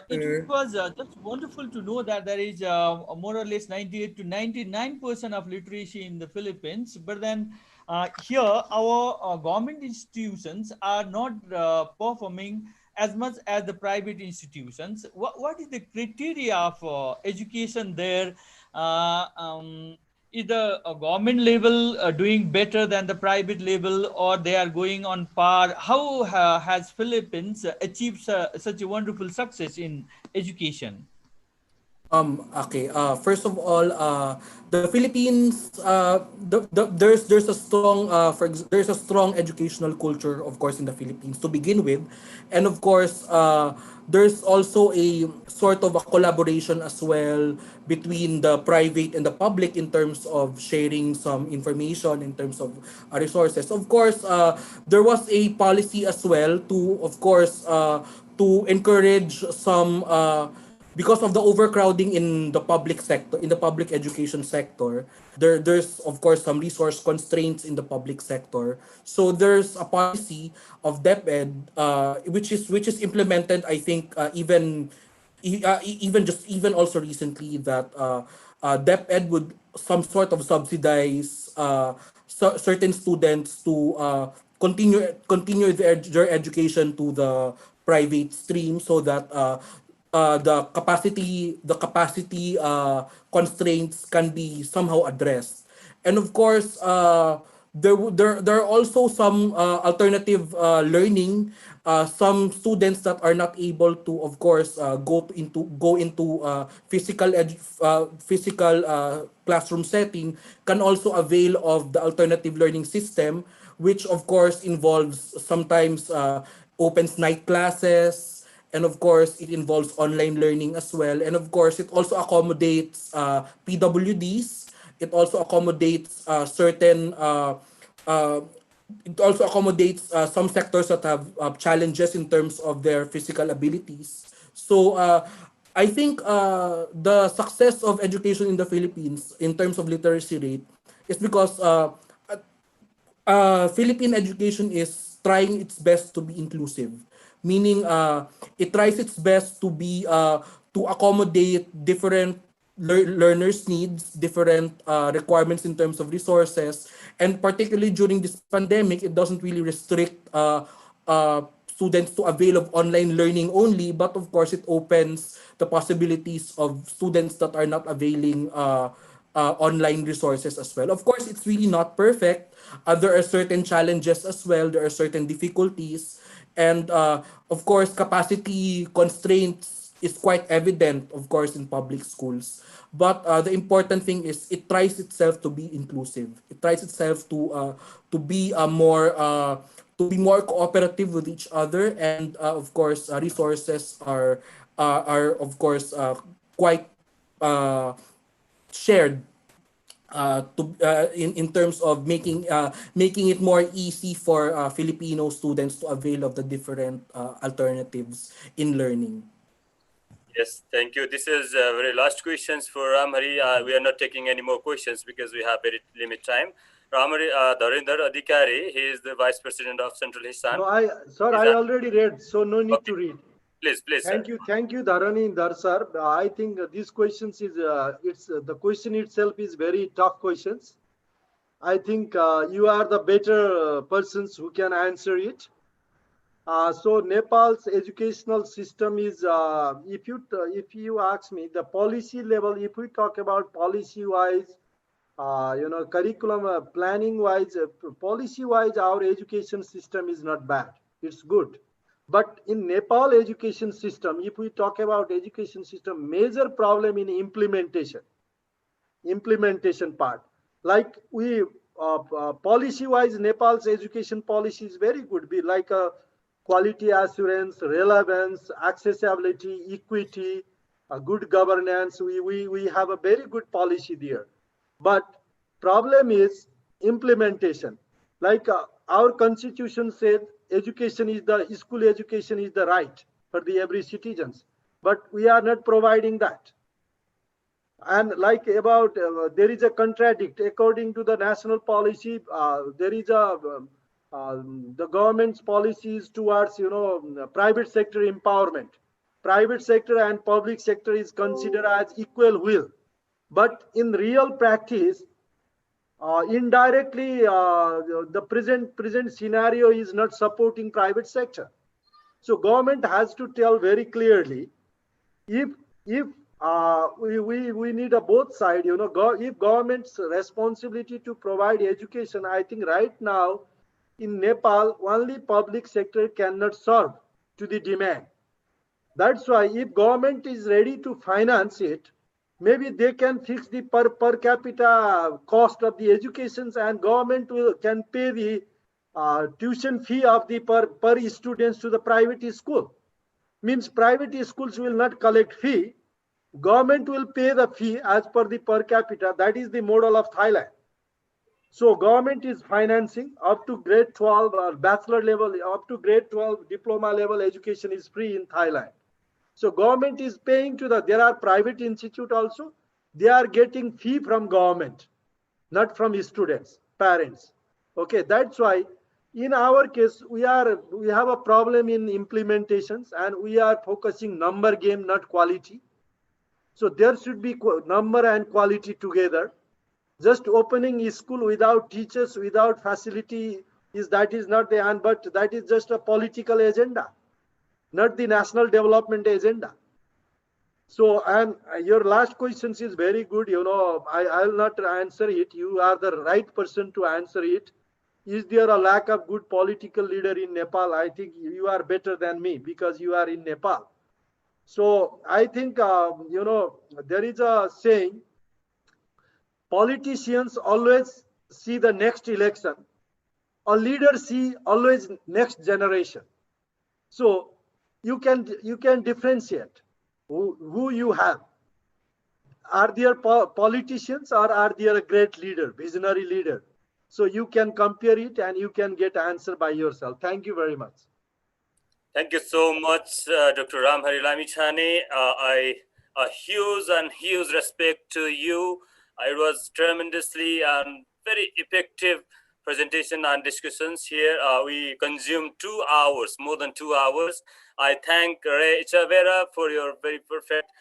it was just wonderful to know that there is more or less 98 to 99% of literacy in the Philippines. But then here, our government institutions are not performing as much as the private institutions. What is the criteria of education there? Is the government level doing better than the private level, or they are going on par? How has Philippines achieved such a wonderful success in education? Okay. First of all, the Philippines, there's a strong there's a strong educational culture, of course, in the Philippines to begin with, and of course, there's also a sort of a collaboration as well between the private and the public in terms of sharing some information in terms of resources. Of course, there was a policy as well to, of course, to encourage some. Because of the overcrowding in the public sector, in the public education sector, there's of course some resource constraints in the public sector. So there's a policy of DepEd, which is implemented, I think, even also recently, that DepEd would some sort of subsidize certain students to continue their education to the private stream, so that the capacity constraints can be somehow addressed. And of course, there are also some alternative learning. Some students that are not able to, of course, go into physical classroom setting can also avail of the alternative learning system, which of course involves sometimes opens night classes, and of course it involves online learning as well, and of course it also accommodates PWDs. It also accommodates certain it also accommodates some sectors that have challenges in terms of their physical abilities. So I think the success of education in the Philippines in terms of literacy rate is because Philippine education is trying its best to be inclusive, meaning it tries its best to be to accommodate different learners' needs, different requirements in terms of resources, and particularly during this pandemic, it doesn't really restrict students to avail of online learning only, but of course it opens the possibilities of students that are not availing online resources as well. Of course, it's really not perfect. There are certain challenges as well. There are certain difficulties, and of course, capacity constraints is quite evident, of course, in public schools. But the important thing is it tries itself to be inclusive. It tries itself to be more cooperative with each other, and of course, resources are of course quite uh, shared in terms of making it more easy for Filipino students to avail of the different alternatives in learning. Yes, thank you. This is very last questions for Ramhari. We are not taking any more questions because we have very limit time. Ramhari Dharinder Adhikari, he is the Vice President of Central Hissan. No, sir, I already read, so no need to read. Please, sir. Thank you, Dharaninder sir. I think these questions is the question itself is very tough questions. I think you are the better persons who can answer it. So Nepal's educational system is, if you ask me, the policy level. If we talk about policy-wise, curriculum planning-wise, policy-wise, our education system is not bad. It's good. But in Nepal education system, if we talk about education system, major problem in implementation part. Like we policy-wise, Nepal's education policy is very good. Be like a quality assurance, relevance, accessibility, equity, good governance. We have a very good policy there. But problem is implementation. Like our constitution said, school education is the right for the every citizens. But we are not providing that. And like about there is a contradict according to the national policy. There is a the government's policies towards private sector empowerment. Private sector and public sector is considered as equal will, but in real practice, indirectly, the present scenario is not supporting private sector. So government has to tell very clearly if we need a both side. If government's responsibility to provide education, I think right now in Nepal, only public sector cannot serve to the demand. That's why if government is ready to finance it, maybe they can fix the per capita cost of the educations, and government can pay the tuition fee of the per students to the private school. Means private schools will not collect fee. Government will pay the fee as per the per capita. That is the model of Thailand. So government is financing up to grade 12 or bachelor level, up to grade 12 diploma level education is free in Thailand. So government is paying to there are private institute also. They are getting fee from government, not from students, parents. Okay, that's why in our case, we have a problem in implementations, and we are focusing number game, not quality. So there should be number and quality together. Just opening a school without teachers, without facility, that is not the end, but that is just a political agenda, not the national development agenda. So, and your last question is very good. I will not answer it. You are the right person to answer it. Is there a lack of good political leader in Nepal? I think you are better than me because you are in Nepal. So I think, there is a saying, politicians always see the next election. A leader see always next generation. So you can differentiate who you have. Are there politicians or are there a great leader, visionary leader? So you can compare it and you can get answer by yourself. Thank you very much. Thank you so much, Dr. Ramhari Lamichhane. A huge respect to you. It was tremendously and very effective presentation and discussions here. We consumed 2 hours, more than 2 hours. I thank Ray Chavera for your very perfect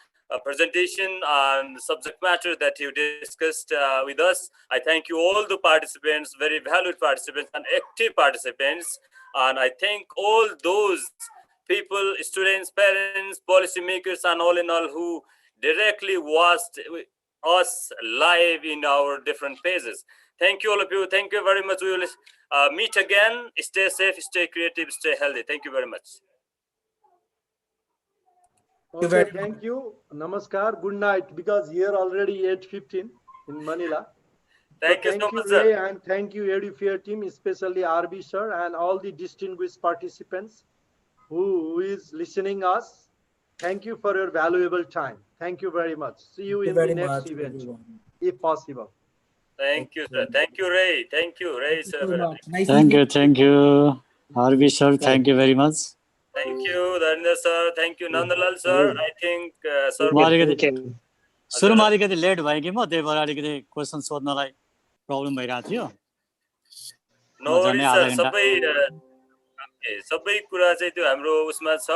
presentation and subject matter that you discussed with us. I thank you all the participants, very valued participants and active participants. And I thank all those people, students, parents, policymakers, and all in all who directly watched us live in our different pages. Thank you, all of you. Thank you very much. We will meet again. Stay safe, stay creative, stay healthy. Thank you very much. Okay, thank you. Namaskar. Good night, because here already 8:15 in Manila. Thank you so much, sir. Ray, and thank you EduFair team, especially RB sir and all the distinguished participants who is listening us. Thank you for your valuable time. Thank you very much. See you in the next event, if possible. Thank you, sir. Thank you, Ray. Thank you, Ray. Thank you, RB sir. Thank you very much. Thank you, Dharendra sir. Thank you, Nandalal sir. I think sir. सुरुमा अलिकति late भयो कि म त्यही भएर अलिकति question सोध्नलाई problem भइरहेको थियो नो वरी सर, सबै कुरा चाहिँ त्यो हाम्रो उसमा छ